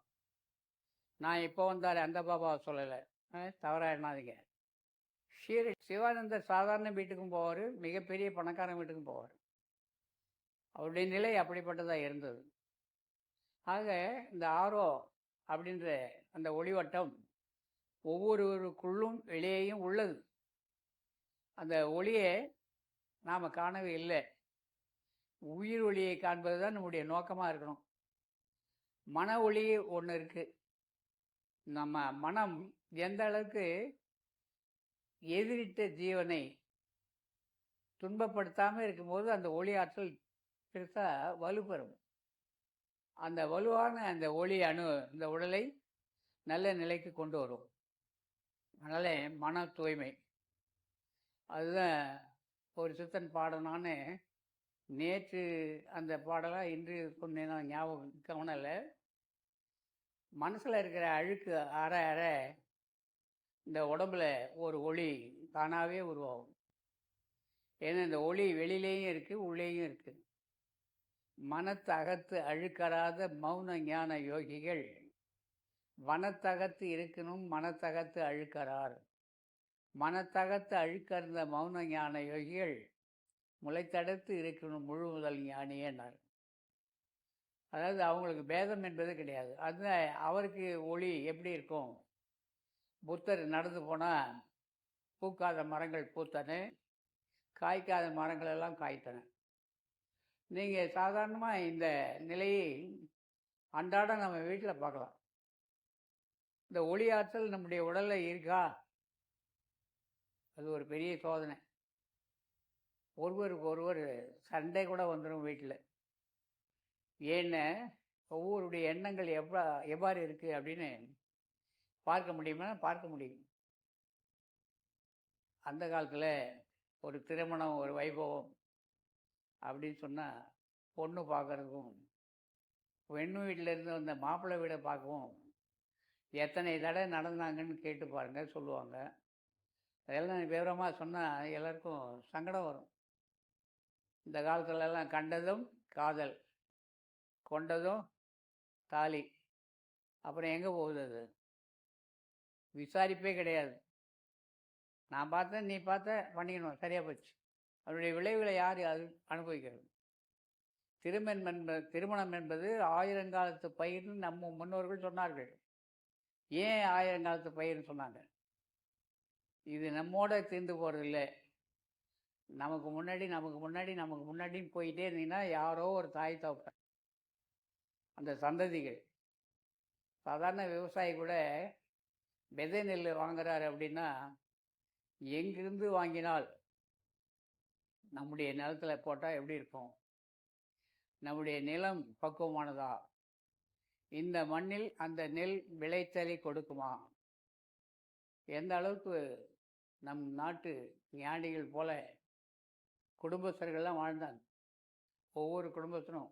நான் இப்போ வந்தார் அந்த பாபாவை சொல்லலை, தவறாக எண்ணாதீங்க. ஷீரடி சிவானந்தர் சாதாரண வீட்டுக்கும் போவார், மிகப்பெரிய பணக்காரன் வீட்டுக்கும் போவார். அவருடைய நிலை அப்படிப்பட்டதாக இருந்தது. ஆக இந்த ஆரோ அப்படின்ற அந்த ஒளிவட்டம் ஒவ்வொருவருக்குள்ளும் வெளியேயும் உள்ளது. அந்த ஒளியை நாம் காணவே இல்லை. உயிர் ஒளியை காண்பது தான் நம்முடைய நோக்கமாக இருக்கணும். மன ஒளி ஒன்று இருக்குது, நம்ம மனம் எந்த அளவுக்கு எதிரிட்ட ஜீவனை துன்பப்படுத்தாமல் இருக்கும்போது அந்த ஒளி ஆற்றல் பெருசாக வலுப்பெறும். அந்த வலுவான அந்த ஒளி அணு இந்த உடலை நல்ல நிலைக்கு கொண்டு வரும். அதனால் மன தூய்மை அதுதான் ஒரு சித்தன் பாடனான்னு நேற்று அந்த பாடலாக இன்று சொன்னேன், ஞாபகம் கவனம் இல்லை. மனசில் இருக்கிற அழுக்கு அற அற இந்த உடம்புல ஒரு ஒளி தானாகவே உருவாகும். ஏன்னா இந்த ஒளி வெளியிலேயும் இருக்குது, உள்ளேயும் இருக்குது. மனத்தகத்து அழுக்கறாத மௌன ஞான யோகிகள் வனத்தகத்து இருக்கணும், மனத்தகத்து அழுக்கறார். மனத்தகத்து அழுக்கறந்த மௌன ஞான யோகிகள் முளைத்தடுத்து இருக்கணும் முழு முதல் ஞானியேனார். அதாவது அவங்களுக்கு பேதம் என்பது கிடையாது. அது அவருக்கு ஒளி எப்படி இருக்கும்? புத்தர் நடந்து போனால் பூக்காத மரங்கள் பூத்தன, காய்க்காத மரங்கள் எல்லாம் காய்த்தன. நீங்கள் சாதாரணமாக இந்த நிலையை அன்றாடம் நம்ம வீட்டில் பார்க்கலாம். இந்த ஒளி ஆற்றல் நம்முடைய உடலில் இருக்கா? அது ஒரு பெரிய சோதனை. ஒருவருக்கு ஒருவர் சண்டை கூட வந்துடும் வீட்டில். ஏன்னா ஒவ்வொருடைய எண்ணங்கள் எவ்வாறு இருக்குது அப்படின்னு பார்க்க முடியுமா? பார்க்க முடியும். அந்த காலத்தில் ஒரு திருமணம், ஒரு வைபவம் அப்படின்னு சொன்னால் பொண்ணு பார்க்குறதுக்கும் பெண்ணு வீட்டிலேருந்து வந்த மாப்பிள்ளை வீடை பார்க்கவும் எத்தனை தடவை நடந்தாங்கன்னு கேட்டு பாருங்கள், சொல்லுவாங்க. அதெல்லாம் விவரமாக சொன்னால் எல்லாருக்கும் சங்கடம் வரும். இந்த காலத்துலலாம் கண்டதும் காதல், கொண்டதும் தாலி, அப்புறம் எங்கே போகுது? அது விசாரிப்பே கிடையாது. நான் பார்த்தேன், நீ பார்த்த, பண்ணிக்கணும், சரியாக போச்சு. அதனுடைய விளைவுகளை யார் அது அனுபவிக்கிறது? திருமணம் என்பது ஆயிரங்காலத்து பயிர்னு நம்ம முன்னோர்கள் சொன்னார்கள். ஏன் ஆயிரங்காலத்து பயிர்னு சொன்னாங்க? இது நம்மோட தீர்ந்து போகிறதில்லை. நமக்கு முன்னாடின்னு போயிட்டே இருந்தீங்கன்னா யாரோ ஒரு தாய் தகப்பன், அந்த சந்ததிகள். சாதாரண விவசாயி கூட விதை நெல் வாங்குறாரு அப்படின்னா எங்கிருந்து வாங்கினால் நம்முடைய நிலத்தில் போட்டால் எப்படி இருக்கும்? நம்முடைய நிலம் பக்குவமானதா? இந்த மண்ணில் அந்த நெல் விளைச்சலை கொடுக்குமா? எந்த அளவுக்கு நம் நாட்டு ஞானிகள் போல குடும்பஸ்தர்கள்லாம் வாழ்ந்தாங்க. ஒவ்வொரு குடும்பத்திலும்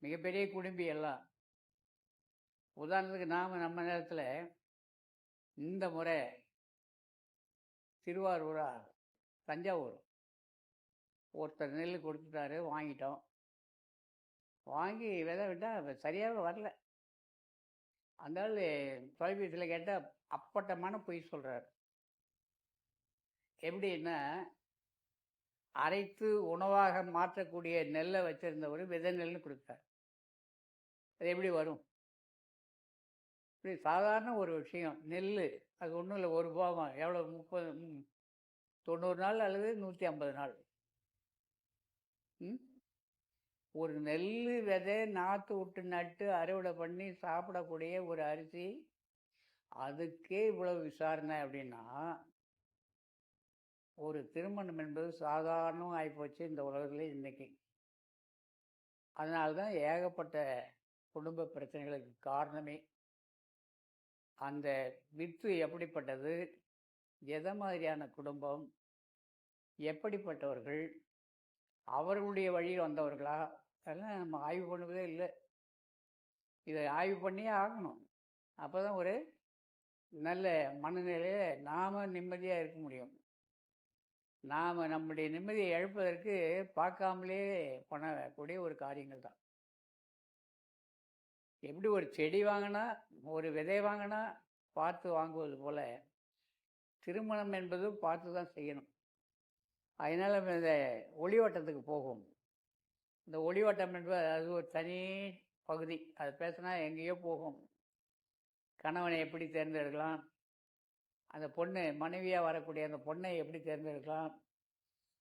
மிகப்பெரிய குடும்பி எல்லாம். உதாரணத்துக்கு நம்ம நேரத்தில் இந்த முறை திருவாரூரா தஞ்சாவூர் ஒருத்தர் நெல் கொடுத்துட்டாரு, வாங்கிட்டோம். வாங்கி விதை விட்டால் சரியாக வரல. அந்த ஆள் தொலைபேசியில் கேட்டால் அப்பட்டமான பொய் சொல்கிறார். எப்படின்னா, அரைத்து உணவாக மாற்றக்கூடிய நெல்லை வச்சுருந்தவர் விதை நெல்னு கொடுத்தார். அது எப்படி வரும்? இப்படி சாதாரண ஒரு விஷயம். நெல் அது ஒன்றும் இல்லை, ஒரு பாகம் எவ்வளோ, 90 நாள் அல்லது 150 நாள். ஒரு நெல் விதை நாற்று விட்டு நட்டு அறுவடை பண்ணி சாப்பிடக்கூடிய ஒரு அரிசி, அதுக்கே இவ்வளவு விசாரணை அப்படின்னா, ஒரு திருமணம் என்பது சாதாரணம் ஆகிப்போச்சு இந்த உலகத்தில் இன்றைக்கி. அதனால்தான் ஏகப்பட்ட குடும்ப பிரச்சனைகளுக்கு காரணமே. அந்த வித்து எப்படிப்பட்டது, எதை மாதிரியான குடும்பம், எப்படிப்பட்டவர்கள், அவர்களுடைய வழியில் வந்தவர்களா, அதெல்லாம் நம்ம ஆய்வு பண்ணுவதே இல்லை. இதை ஆய்வு பண்ணியே ஆகணும். அப்போ தான் ஒரு நல்ல மனநிலையை நாம் நிம்மதியாக இருக்க முடியும். நாம் நம்முடைய நிம்மதியை இழப்பதற்கு பார்க்காமலே பண்ணக்கூடிய ஒரு காரியங்கள் தான். எப்படி ஒரு செடி வாங்கினா, ஒரு விதை வாங்கினா பார்த்து வாங்குவது போல் திருமணம் என்பது பார்த்து தான் செய்யணும். அதனால் இந்த ஒளிவட்டத்துக்கு போகும். இந்த ஒளிவட்டம் என்பது அது ஒரு தனி பகுதி. அது பேசினா எங்கேயோ போகும். கணவனை எப்படி தேர்ந்தெடுக்கலாம், அந்த பொண்ணு மனைவியாக வரக்கூடிய அந்த பொண்ணை எப்படி தேர்ந்தெடுக்கலாம்,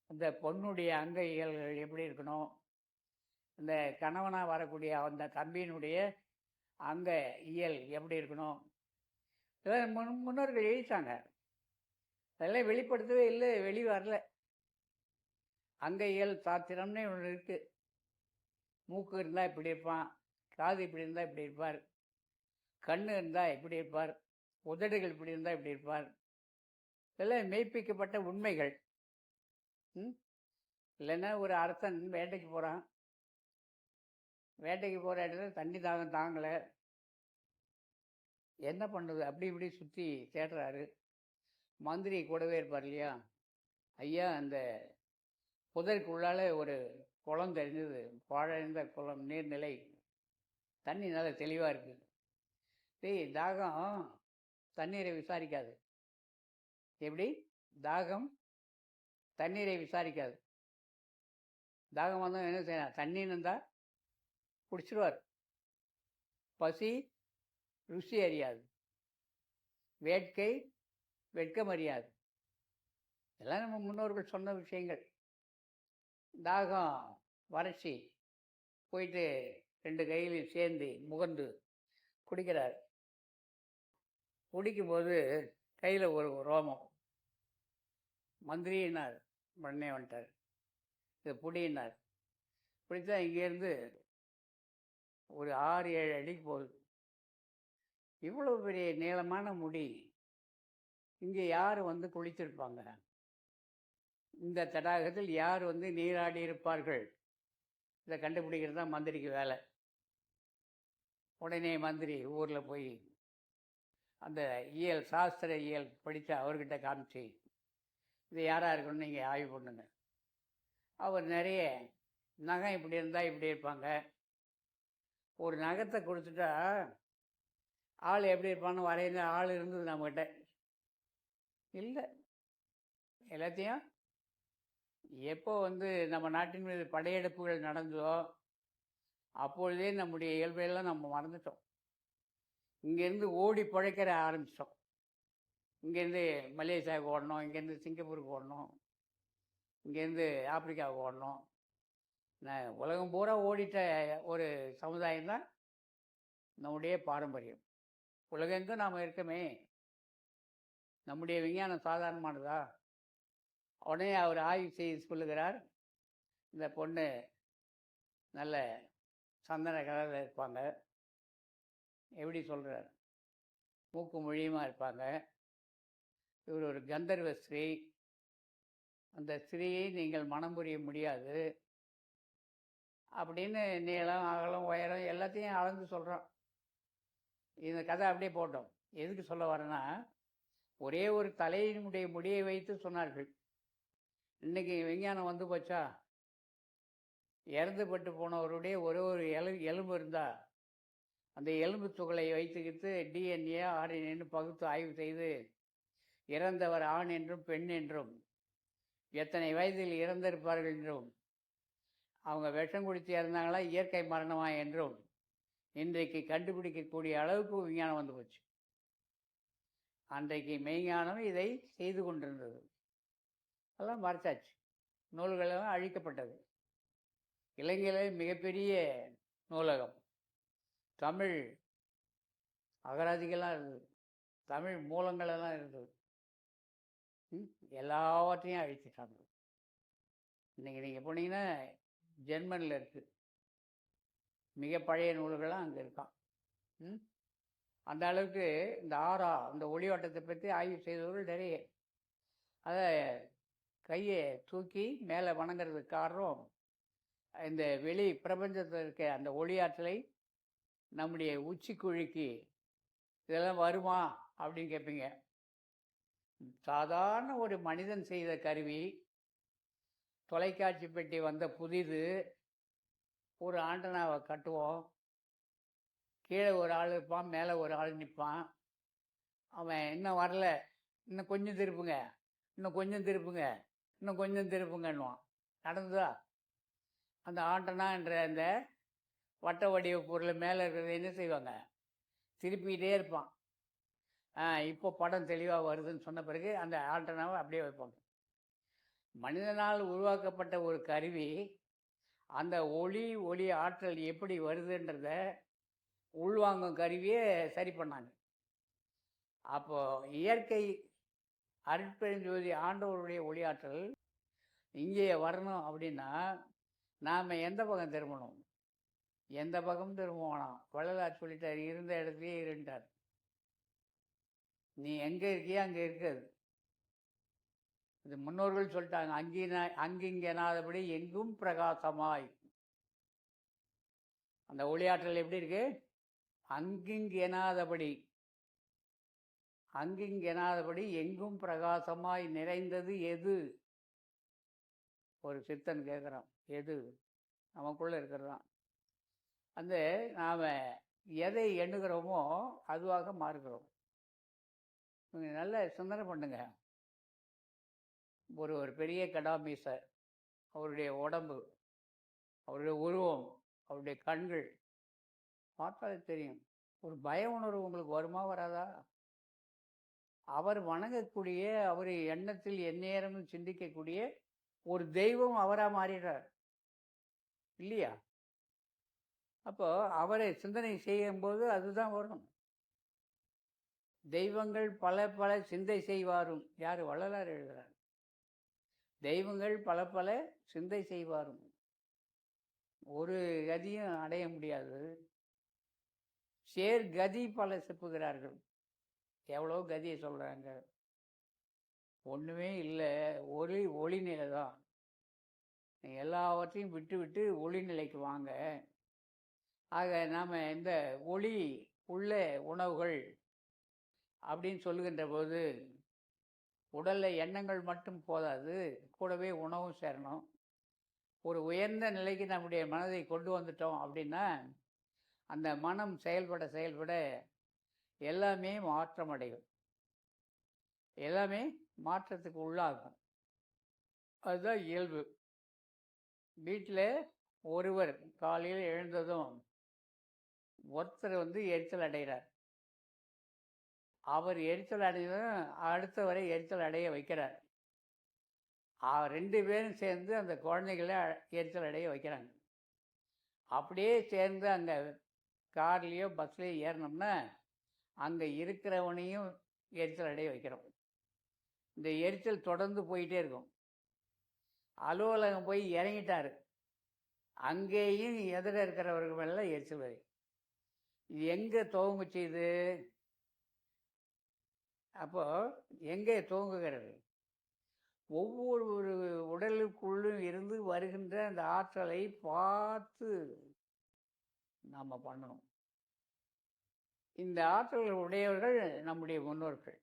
அந்த பொண்ணுடைய அங்க இயல்கள் எப்படி இருக்கணும், இந்த கணவனாக வரக்கூடிய அந்த தம்பியினுடைய அங்க இயல் எப்படி இருக்கணும், இதெல்லாம் முன்னோர்கள் எழுதிட்டாங்க. அதெல்லாம் வெளிப்படுத்தவே இல்லை, வெளி வரல. அங்கையியல் சாத்திரம்னு ஒன்று இருக்குது. மூக்கு இருந்தால் இப்படி இருப்பான், காது இப்படி இருந்தால் இப்படி இருப்பார், கண் இருந்தால் இப்படி இருப்பார், உதடுகள் இப்படி இருந்தால் இப்படி இருப்பார். இதெல்லாம் மெய்ப்பிக்கப்பட்ட உண்மைகள். இல்லைன்னா ஒரு அரசன் வேட்டைக்கு போகிறான், வேட்டைக்கு போகிற இடத்துல தண்ணி தாகம் தாங்கலை, என்ன பண்ணுது, அப்படி இப்படி சுற்றி தேடுறாரு. மந்திரி கூடவே இருப்பார் இல்லையா, ஐயா அந்த புதருக்குள்ளால ஒரு குளம் தெரிஞ்சது, பாழடைந்த குளம், நீர்நிலை, தண்ணி நல்லா தெளிவாக இருக்குது. தாகம் தண்ணீரை விசாரிக்காது. எப்படி? தாகம் தண்ணீரை விசாரிக்காது. தாகம் வந்தால் என்ன செய்யலாம், தண்ணின்னு இருந்தால் குடிச்சிடுவார். பசி ருசி அறியாது, வேட்கை வெட்கம் அறியாது. இதெல்லாம் நம்ம முன்னோர்கள் சொன்ன விஷயங்கள். தாகம் வறட்சி போயிட்டு 2 கையிலையும் சேர்ந்து முகந்து குடிக்கிறார். குடிக்கும்போது கையில் ஒரு ரோமம். மந்திரினார், உடனே வந்துட்டார், இது புடினார். பிடித்தா இங்கேருந்து ஒரு 6-7 அடிக்கு போகுது. இவ்வளோ பெரிய நீளமான முடி இங்கே யார் வந்து குளித்திருப்பாங்க? இந்த தடாகத்தில் யார் வந்து நீராடி இருப்பார்கள்? இதை கண்டுபிடிக்கிறது தான் மந்திரிக்கு வேலை. உடனே மந்திரி ஊரில் போய் அந்த இயல் சாஸ்திர இயல் படித்த அவர்கிட்ட காமிச்சு, இது யாராக இருக்கணும்னு நீங்கள் ஆய்வு பண்ணுங்க. அவர் நிறைய நகம் இப்படி இருந்தால் இப்படி இருப்பாங்க, ஒரு நகத்தை கொடுத்துட்டா ஆள் எப்படி இருப்பான்னு வரையிற ஆள் இருந்தது நம்மகிட்ட இல்லை. எல்லாத்தையும் எப்போ வந்து நம்ம நாட்டின் மீது படையெடுப்புகள் நடந்ததோ அப்பொழுதே நம்முடைய இயல்பையெல்லாம் நம்ம மறந்துட்டோம். இங்கேருந்து ஓடி பிழைக்கிற ஆரம்பிச்சிட்டோம். இங்கேருந்து மலேசியாவுக்கு ஓடணும், இங்கேருந்து சிங்கப்பூருக்கு ஓடணும், இங்கேருந்து ஆப்பிரிக்காவுக்கு ஓடணும். உலகம் பூரா ஓடிட்ட ஒரு சமுதாயம் தான் நம்முடைய பாரம்பரியம். உலகெங்கும் நாம் இருக்கமே. நம்முடைய விஞ்ஞானம் சாதாரணமானதா? உடனே அவர் ஆய்வு செய்து சொல்லுகிறார், இந்த பொண்ணு நல்ல சந்தன கலரில் இருப்பாங்க. எப்படி சொல்கிறார்? மூக்கு மொழியுமா இருப்பாங்க. இவர் ஒரு கந்தர்வ ஸ்ரீ. அந்த ஸ்ரீயை நீங்கள் மனம் புரிய முடியாது அப்படின்னு நீளம் அகலம் உயரம் எல்லாத்தையும் அளந்து சொல்கிறோம். இந்த கதை அப்படியே போட்டோம். எதுக்கு சொல்ல வரேன்னா, ஒரே ஒரு தலையினுடைய முடியை வைத்து சொன்னார்கள். இன்றைக்கி விஞ்ஞானம் வந்து போச்சா, இறந்துபட்டு போனவருடைய ஒரு எலும்பு இருந்தால் அந்த எலும்பு துகளை வைத்துக்கிட்டு டிஎன்ஏ ஆர்என்ஏன்னு பகுத்து ஆய்வு செய்து இறந்தவர் ஆண் என்றும் பெண் என்றும் எத்தனை வயதில் இறந்திருப்பார்கள் என்றும் அவங்க விஷம் குடித்து இறந்தாங்களா இயற்கை மரணமா என்றும் இன்றைக்கு கண்டுபிடிக்கக்கூடிய அளவுக்கு விஞ்ஞானம் வந்து போச்சு. அன்றைக்கு மெய்ஞானம் இதை செய்து கொண்டிருந்தது. அதெல்லாம் மறைச்சாச்சு, நூல்களெல்லாம் அழிக்கப்பட்டது. இலங்கையில் மிகப்பெரிய நூலகம், தமிழ் அகராதிகள்லாம் இருந்தது, தமிழ் மூலங்களெல்லாம் இருந்தது. எல்லாவற்றையும் அழிச்சிட்டாங்க. இன்றைக்கி நீங்கள் போனீங்கன்னா ஜெர்மனில் இருக்குது, மிக பழைய நூல்கள்லாம் அங்கே இருக்கான். அந்த அளவுக்கு இந்த இந்த ஒளிவட்டத்தை பற்றி ஆய்வு செய்தவர்கள் நிறைய. அதை கையை தூக்கி மேலே வணங்குறதுக்கு காரணம், இந்த வெளி பிரபஞ்சத்தில் இருக்க அந்த ஒளியாற்றலை நம்முடைய உச்சிக்குழிக்கு இதெல்லாம் வருமா அப்படின்னு கேட்பீங்க. சாதாரண ஒரு மனிதன் செய்த கருவி, தொலைக்காட்சி பெட்டி வந்த புதிது, ஒரு ஆண்டனாவை கட்டுவோம், கீழே ஒரு ஆள் இருப்பான், மேலே ஒரு ஆள் நிற்பான். அவன் இன்னும் வரல, இன்னும் கொஞ்சம் திருப்புங்க, இன்னும் கொஞ்சம் திருப்புங்க, இன்னும் கொஞ்சம் திருப்புங்கன்னுவான். நடந்ததா? அந்த ஆண்டனா என்ற அந்த வட்ட வடிவ பொருள் மேலே இருக்கிறத என்ன செய்வாங்க, திருப்பிக்கிட்டே இருப்பான். இப்போ படம் தெளிவாக வருதுன்னு சொன்ன பிறகு அந்த ஆண்டனாவை அப்படியே வைப்பாங்க. மனிதனால் உருவாக்கப்பட்ட ஒரு கருவி அந்த ஒளி ஆற்றல் எப்படி வருதுன்றத உள்வாங்கும் கருவியே சரி பண்ணாங்க. அப்போ இயற்கை அருட்பெருஞ்சோதி ஆண்டவருடைய ஒளியாற்றல் இங்கே வரணும் அப்படின்னா நாம் எந்த பக்கம் திரும்பணும்? எந்த பக்கம் திரும்ப வேணாம். வள்ளலார் சொல்லிட்டார், இருந்த இடத்துலயே இருண்டார். நீ எங்கே இருக்கியோ அங்கே இருக்காது. இது முன்னோர்கள் சொல்லிட்டாங்க, அங்கிங்கெனாதபடி எங்கும் பிரகாசமாய். அந்த ஒளியாற்றல் எப்படி இருக்கு? அங்கிங்கெனாதபடி எங்கும் பிரகாசமாய் நிறைந்தது எது? ஒரு சித்தன் கேட்குறான், எது? நமக்குள்ளே இருக்கிறதான். அந்த நாம் எதை எண்ணுகிறோமோ அதுவாக மாறுகிறோம். நீங்கள் நல்ல சிந்தனை பண்ணுங்க. ஒரு பெரிய கடாமீசர், அவருடைய உடம்பு, அவருடைய உருவம், அவருடைய கண்கள் பார்த்தாலே தெரியும். ஒரு பய உணர்வு உங்களுக்கு வருமா வராதா? அவர் வணங்கக்கூடிய, அவர் எண்ணத்தில் எந்நேரமும் சிந்திக்கக்கூடிய ஒரு தெய்வம் அவராக மாறிடுறார் இல்லையா? அப்போ அவரை சிந்தனை செய்யும்போது அதுதான் வரும். தெய்வங்கள் பல பல சிந்தை செய்வாரும். யார்? வள்ளலார் எழுதுகிறார். தெய்வங்கள் பல பல சிந்தை செய்வாரும், ஒரு கதியும் அடைய முடியாது. சேர் கதி பல செப்புகிறார்கள். எவ்வளோ கதியை சொல்கிறாங்க. ஒன்றுமே இல்லை, ஒளிநிலை தான். எல்லாவற்றையும் விட்டு விட்டு ஒளிநிலைக்கு வாங்க. ஆக நாம் இந்த ஒளி உள்ள உணவுகள் அப்படின்னு சொல்லுகின்ற போது உடலில் எண்ணங்கள் மட்டும் போதாது, கூடவே உணவும் சேரணும். ஒரு உயர்ந்த நிலைக்கு நம்முடைய மனதை கொண்டு வந்துட்டோம் அப்படின்னா அந்த மனம் செயல்பட எல்லாமே மாற்றம் அடையும், எல்லாமே மாற்றத்துக்கு உள்ளாகும். அதுதான் இயல்பு. வீட்டில் ஒருவர் காலையில் எழுந்ததும் ஒருத்தர் எரிச்சல் அடைகிறார். அவர் எரிச்சல் அடைந்ததும் அடுத்தவரை எரிச்சல் அடைய வைக்கிறார். 2 பேரும் சேர்ந்து அந்த குழந்தைகளை எரிச்சல் அடைய வைக்கிறாங்க. அப்படியே சேர்ந்து அங்கே கார்லேயோ பஸ்லேயோ ஏறினோம்னா அங்கே இருக்கிறவனையும் எரிச்சல் அடைய வைக்கிறோம். இந்த எரிச்சல் தொடர்ந்து போயிட்டே இருக்கும். அலுவலகம் போய் இறங்கிட்டார், அங்கேயும் எதிர இருக்கிறவர்கள் மேலே எரிச்சல் வரும். இது எங்கே துவங்குச்சு? இது அப்போ எங்கே துவங்குகிறது? ஒவ்வொரு உடலுக்குள்ளும் இருந்து வருகின்ற அந்த ஆற்றலை பார்த்து நாம் பண்ணணும். இந்த ஆற்றல்கள் உடையவர்கள் நம்முடைய முன்னோர்கள்.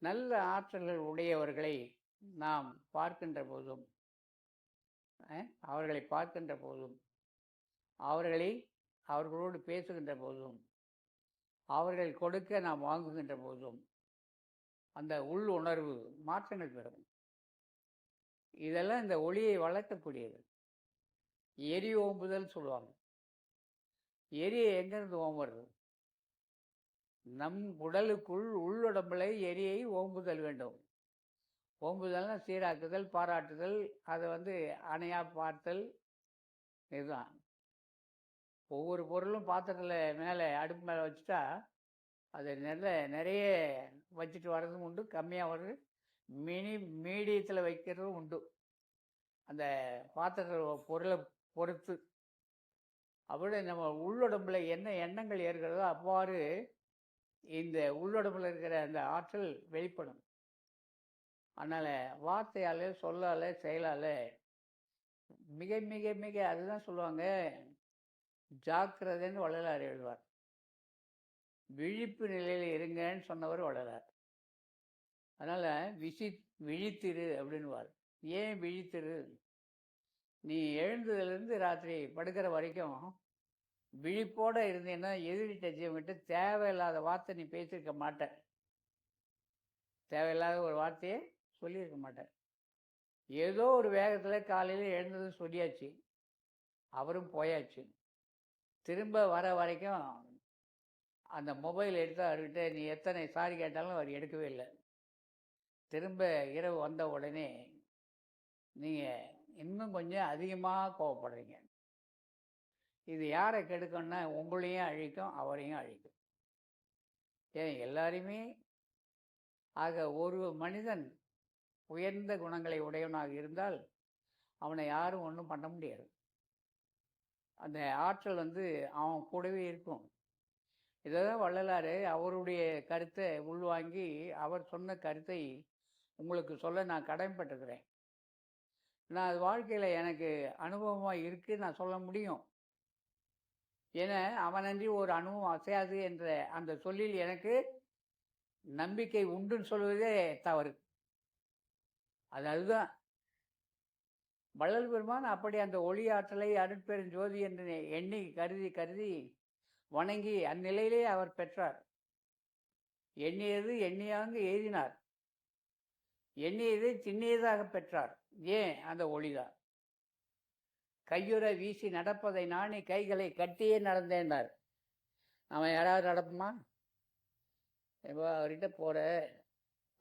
நல்ல ஆற்றல்கள் உடையவர்களை நாம் பார்க்கின்ற போதும், அவர்களை பார்க்கின்ற போதும், அவர்களோடு பேசுகின்ற போதும், அவர்கள் கொடுக்க நாம் வாங்குகின்ற போதும் அந்த உள் உணர்வு மாற்றங்கள் பெறும். இதெல்லாம் இந்த ஒளியை வளர்க்கக்கூடியது. எரி ஓம்புதல் சொல்லுவாங்க. எரியை எங்கேருந்து ஓம்புறது? நம் உடலுக்குள் உள்ளுடம்புல எரியை ஓம்புதல் வேண்டும். ஓம்புதல்னா சீராக்குதல், பாராட்டுதல், அதை அணையா பார்த்தல். இதுதான். ஒவ்வொரு பொருளும் பாத்திரத்தில் மேலே அடுப்பு மேலே வச்சுட்டா அது நிறைய வச்சுட்டு வர்றதும் உண்டு, கம்மியாக வர்றது, மீடியத்தில் வைக்கிறதும் உண்டு. அந்த பாத்திர பொருளை பொறுத்து. அப்படி நம்ம உள்ளுடம்பில் என்ன எண்ணங்கள் ஏற்கிறதோ அவ்வாறு இந்த உள்ளுடம்பில் இருக்கிற அந்த ஆற்றல் வெளிப்படும். அதனால் வார்த்தையால், சொல்லால், செயலால் மிக மிக மிக அதுதான் சொல்லுவாங்க, ஜாக்கிரதைன்னு வள்ளலார் எழுதுவார். விழிப்பு நிலையில் இருங்கன்னு சொன்னவர் வள்ளலார். அதனால் விழித்திரு அப்படின்வார். ஏன் விழித்திரு? நீ எழுந்ததுலேருந்து ராத்திரி படுக்கிற வரைக்கும் விழிப்போடு இருந்தீங்கன்னா எதிரிட்ட ஜீவன்கிட்ட தேவையில்லாத வார்த்தை நீ பேசியிருக்க மாட்டேன். தேவையில்லாத ஒரு வார்த்தையை சொல்லியிருக்க மாட்டேன். ஏதோ ஒரு வேகத்தில் காலையில் எழுந்ததும் சொல்லியாச்சு, அவரும் போயாச்சு. திரும்ப வர வரைக்கும் அந்த மொபைல் எடுத்து அவர்கிட்ட நீ எத்தனை சாரி கேட்டாலும் அவர் எடுக்கவே இல்லை. திரும்ப இரவு வந்த உடனே நீங்கள் இன்னும் கொஞ்சம் அதிகமாக கோவப்படுறீங்க. இது யாரை கெடுக்கும்னா உங்களையும் அழிக்கும், அவரையும் அழிக்கும். ஏன் எல்லாருமே ஆக ஒரு மனிதன் உயர்ந்த குணங்களை உடையவனாக இருந்தால் அவனை யாரும் ஒன்றும் பண்ண முடியாது. அந்த ஆற்றல் அவன் கூடவே இருக்கும். இதை தான் வள்ளலார் அவருடைய கருத்தை உள்வாங்கி அவர் சொன்ன கருத்தை உங்களுக்கு சொல்ல நான் கடமைப்பட்டிருக்கிறேன். நான் அது வாழ்க்கையில் எனக்கு அனுபவமாக இருக்குது நான் சொல்ல முடியும். ஏன்னா அவனன்றி ஒரு அணுவும் அசையாது என்ற அந்த சொல்லில் எனக்கு நம்பிக்கை உண்டுன்னு சொல்வதே தவறு. அதுதான் வள்ளல் பெருமான் அப்படி அந்த ஒளி ஆற்றலை அருட்பெருஞ்சோதி என்று எண்ணி கருதி கருதி வணங்கி அந்நிலையிலே அவர் பெற்றார். எண்ணியது எண்ணியாங்கு எழுதினார், எண்ணியதை சின்னியதாக பெற்றார். ஏன்? அந்த ஒளிதான். கையுற வீசி நடப்பதை நானே கைகளை கட்டியே நடந்தேன்னார். அவன் யாராவது நடப்புமா? இப்போ அவர்கிட்ட போகிற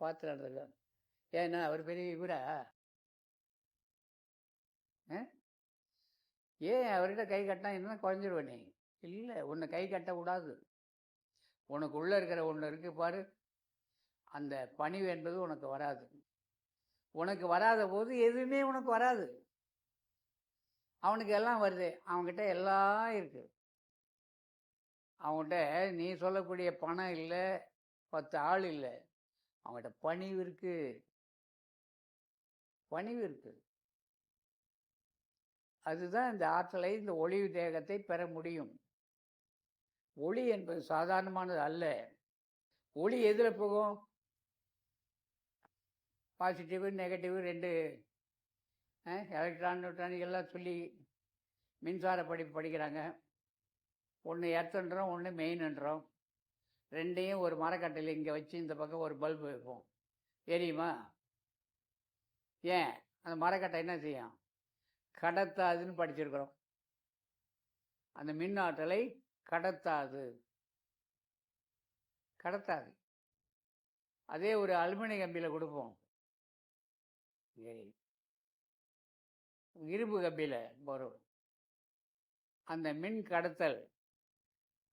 பார்த்து நடந்துருக்கான். ஏன்னா அவர் பெரிய இவரா? ஏன் அவர்கிட்ட கை கட்டினா இன்னும் குறைஞ்சிருவேனே? இல்லை, உன்னை கை கட்டக்கூடாது. உனக்கு உள்ளே இருக்கிற ஒன்று இருக்கு பாரு, அந்த பணிவு என்பது உனக்கு வராது. உனக்கு வராத போது எதுவுமே உனக்கு வராது. அவனுக்கு எல்லாம் வருது, அவன்கிட்ட எல்லாம் இருக்கு. அவன்கிட்ட நீ சொல்லக்கூடிய பணம் இல்லை, 10 ஆள் இல்லை, அவன்கிட்ட பணிவு இருக்கு. பணிவு இருக்கு. அதுதான் இந்த ஆற்றலை, இந்த ஒளி தேகத்தை பெற முடியும். ஒளி என்பது சாதாரணமானது அல்ல. ஒளி எதில் போகும்? பாசிட்டிவ் நெகட்டிவ் 2 எலக்ட்ரான் நியூட்ரான் எல்லாம் சொல்லி மின்சார படிக்கிறாங்க. ஒன்று எர்த்துன்றோம், ஒன்று மெயின்ன்றோம். ரெண்டையும் ஒரு மரக்கட்டையில் இங்கே வச்சு இந்த பக்கம் ஒரு பல்பு வைப்போம், எரியுமா? ஏன்? அந்த மரக்கட்டை என்ன செய்யும்? கடத்தாதுன்னு படிச்சிருக்கிறோம். அந்த மின் ஆற்றலை கடத்தாது. அதே ஒரு அலுமினிய கம்பியில் கொடுப்போம், இரும்பு கம்பியில் வரும். அந்த மின் கடத்தல்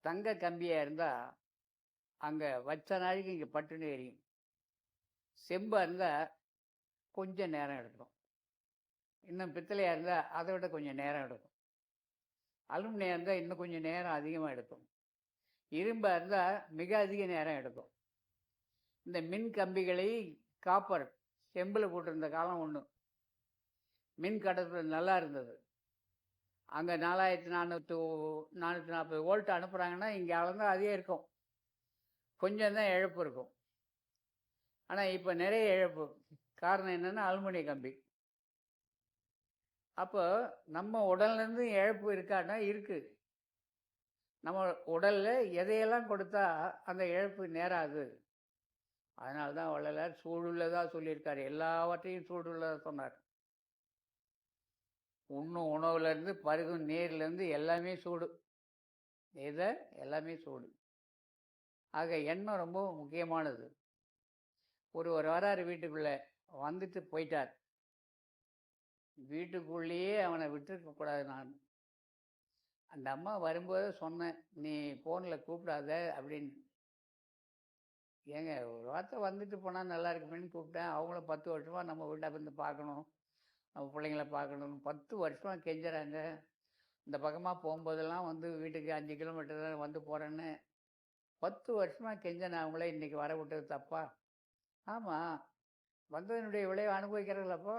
தங்க கம்பியாக இருந்தால் அங்கே வச்ச நாளைக்கு இங்கே பட்டுன்னு எரியும். செம்பாக இருந்தால் கொஞ்சம் நேரம் எடுக்கும். இன்னும் பித்தளையாக இருந்தால் அதை விட கொஞ்சம் நேரம் எடுக்கும். அலுமினியம் இருந்தால் இன்னும் கொஞ்சம் நேரம் அதிகமாக எடுக்கும். இரும்பாக இருந்தால் மிக அதிக நேரம் எடுக்கும். இந்த மின் கம்பிகளை காப்பர் செம்பில் போட்டிருந்த காலம் ஒன்று. மின் கடத்தல் நல்லா இருந்தது. அங்கே 4440 வோல்ட் அனுப்புகிறாங்கன்னா இங்கே அளந்தால் அதே இருக்கும், கொஞ்சம் தான் இழப்பு இருக்கும். ஆனால் இப்போ நிறைய இழப்பு. காரணம் என்னென்னா அலுமினிய கம்பி. அப்போ நம்ம உடல்லேருந்து இழப்பு இருக்கான்னா இருக்குது. நம்ம உடலில் எதையெல்லாம் கொடுத்தா அந்த இழப்பு நேராது. அதனால தான் வள்ளலார் சூடுள்ளதாக சொல்லியிருக்காரு. எல்லாவற்றையும் சூடுள்ளதாக சொன்னார். உண்ணும் உணவுலேருந்து பருகும் நீர்லேருந்து எல்லாமே சூடு. எல்லாமே சூடு. ஆக எண்ணம் ரொம்ப முக்கியமானது. ஒருவர் வராரு வீட்டுக்குள்ளே, வந்துட்டு போயிட்டார். வீட்டுக்குள்ளேயே அவனை விட்டுருக்கக்கூடாது. நான் அந்த அம்மா வரும்போது சொன்னேன், நீ ஃபோனில் கூப்பிடாத அப்படின்னு. ஏங்க, ஒரு வார்த்தை வந்துட்டு போனால் நல்லா இருக்குமேன்னு கூப்பிட்டேன். அவங்கள 10 வருஷமாக நம்ம வீட்டை வந்து பார்க்கணும், நம்ம பிள்ளைங்கள பார்க்கணும். 10 வருஷமாக கெஞ்சுறாங்க. இந்த பக்கமாக போகும்போதெல்லாம் வீட்டுக்கு 5 கிலோமீட்டர் தான் வந்து போகிறேன்னு 10 வருஷமாக கெஞ்சேன். அவங்களே இன்றைக்கி வர விட்டது தப்பா? ஆமாம், வந்ததனுடைய விளைவை அனுபவிக்கிறதில்லப்போ.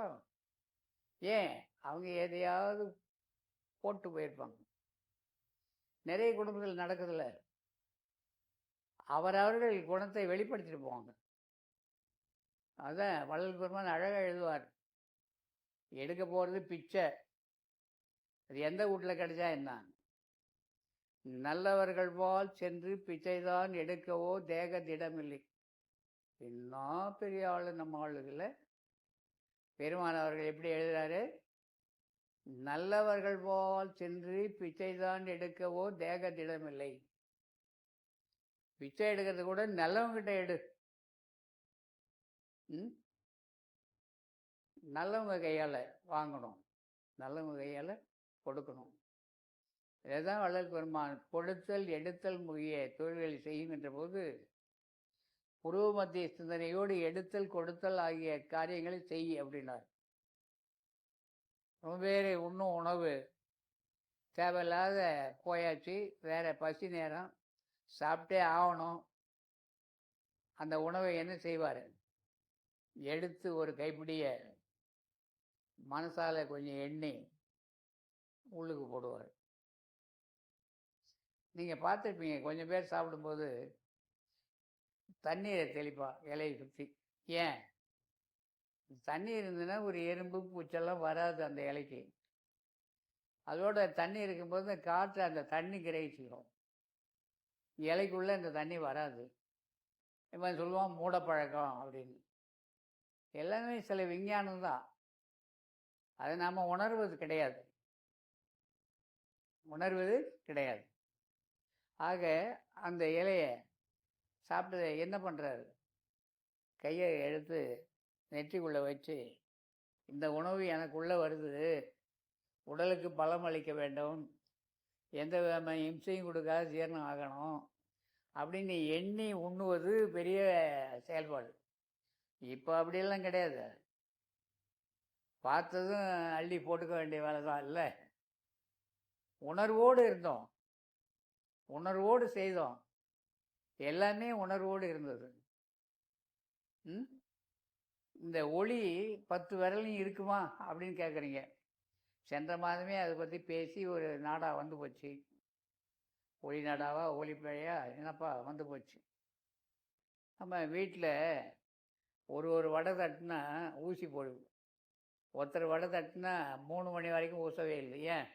ஏன்? அவங்க எதையாவது போட்டு போயிருப்பாங்க. நிறைய குடும்பத்தில் நடக்குதுல்ல, அவரவர்கள் குணத்தை வெளிப்படுத்திட்டு போவாங்க. அதான் வள்ளல் பெருமான் அழகாக எழுதுவார். எடுக்க போகிறது பிச்சை, அது எந்த வீட்டில் கிடைச்சா என்ன? நல்லவர்கள் போல் சென்று பிச்சைதான் எடுக்கவோ தேகத்திடமில்லை. இன்னும் பெரிய ஆள் நம்ம ஆளுகளில் பெருமான் அவர்கள் எப்படி எழுதுறாரு? நல்லவர்கள் போல் சென்று பிச்சைதான் எடுக்கவோ தேகத்திடமில்லை. பிச்சை எடுக்கிறது கூட நல்லவங்கிட்ட எடு. நல்லவங்க கையால் வாங்கணும், நல்லவங்க கையால் கொடுக்கணும். இதுதான் வள்ளல் பெருமான் கொடுத்தல் எடுத்தல் முகிய தொழில்களை செய்யுங்கின்ற போது உருவ மத்திய சிந்தனையோடு எடுத்தல் கொடுத்தல் ஆகிய காரியங்களை செய் அப்படின்னார். வேறு இன்னும் உணவு தேவையில்லாத போயாச்சு, வேற பசி நேரம், சாப்பிட்டே ஆகணும். அந்த உணவை என்ன செய்வார்? எடுத்து ஒரு கைப்பிடிய மனசால கொஞ்சம் எண்ணி உள்ளுக்கு போடுவார். நீங்கள் பார்த்துருப்பீங்க, கொஞ்சம் பேர் சாப்பிடும்போது தண்ணீரை தெளிப்பா இலையை சுற்றி. ஏன்? தண்ணி இருந்ததுன்னா ஒரு எறும்பு பூச்செல்லாம் வராது அந்த இலைக்கு. அதோட தண்ணி இருக்கும்போது காற்று அந்த தண்ணி கிரகிச்சிடும், இலைக்குள்ளே அந்த தண்ணி வராது. இவன் சொல்லுவான் மூடப்பழக்கம் அப்படின்னு. எல்லாமே சில விஞ்ஞானம் தான், அதை நாம் உணர்வது கிடையாது. ஆக அந்த இலையை சாப்பிட்டு என்ன பண்ணுறாரு? கையை எடுத்து நெற்றிக்குள்ளே வச்சு, இந்த உணவு எனக்குள்ளே வருது, உடலுக்கு பலம் அளிக்க வேண்டும், எந்த விதமான இம்சையும் கொடுக்காத ஜீரணம் ஆகணும் அப்படின்னு எண்ணி உண்ணுவது பெரிய செயல்பாடு. இப்போ அப்படியெல்லாம் கிடையாது. பார்த்ததும் அள்ளி போட்டுக்க வேண்டிய வேலை தான். இல்லை, உணர்வோடு இருந்தோம், உணர்வோடு செய்தோம், எல்லாமே உணர்வோடு இருந்தது. இந்த ஒளி 10 விரலையும் இருக்குமா அப்படின்னு கேட்குறீங்க. சென்ற மாதமே அதை பற்றி பேசி ஒரு நாடா வந்து போச்சு. ஒளி நாடாவா ஒளி பிழையா என்னப்பா வந்து போச்சு. நம்ம வீட்டில் ஒரு வடை தட்டுனா ஊசி போடுது, ஒருத்தர் வடை தட்டுனா 3 மணி வரைக்கும் ஊசவே இல்லை. ஏன்?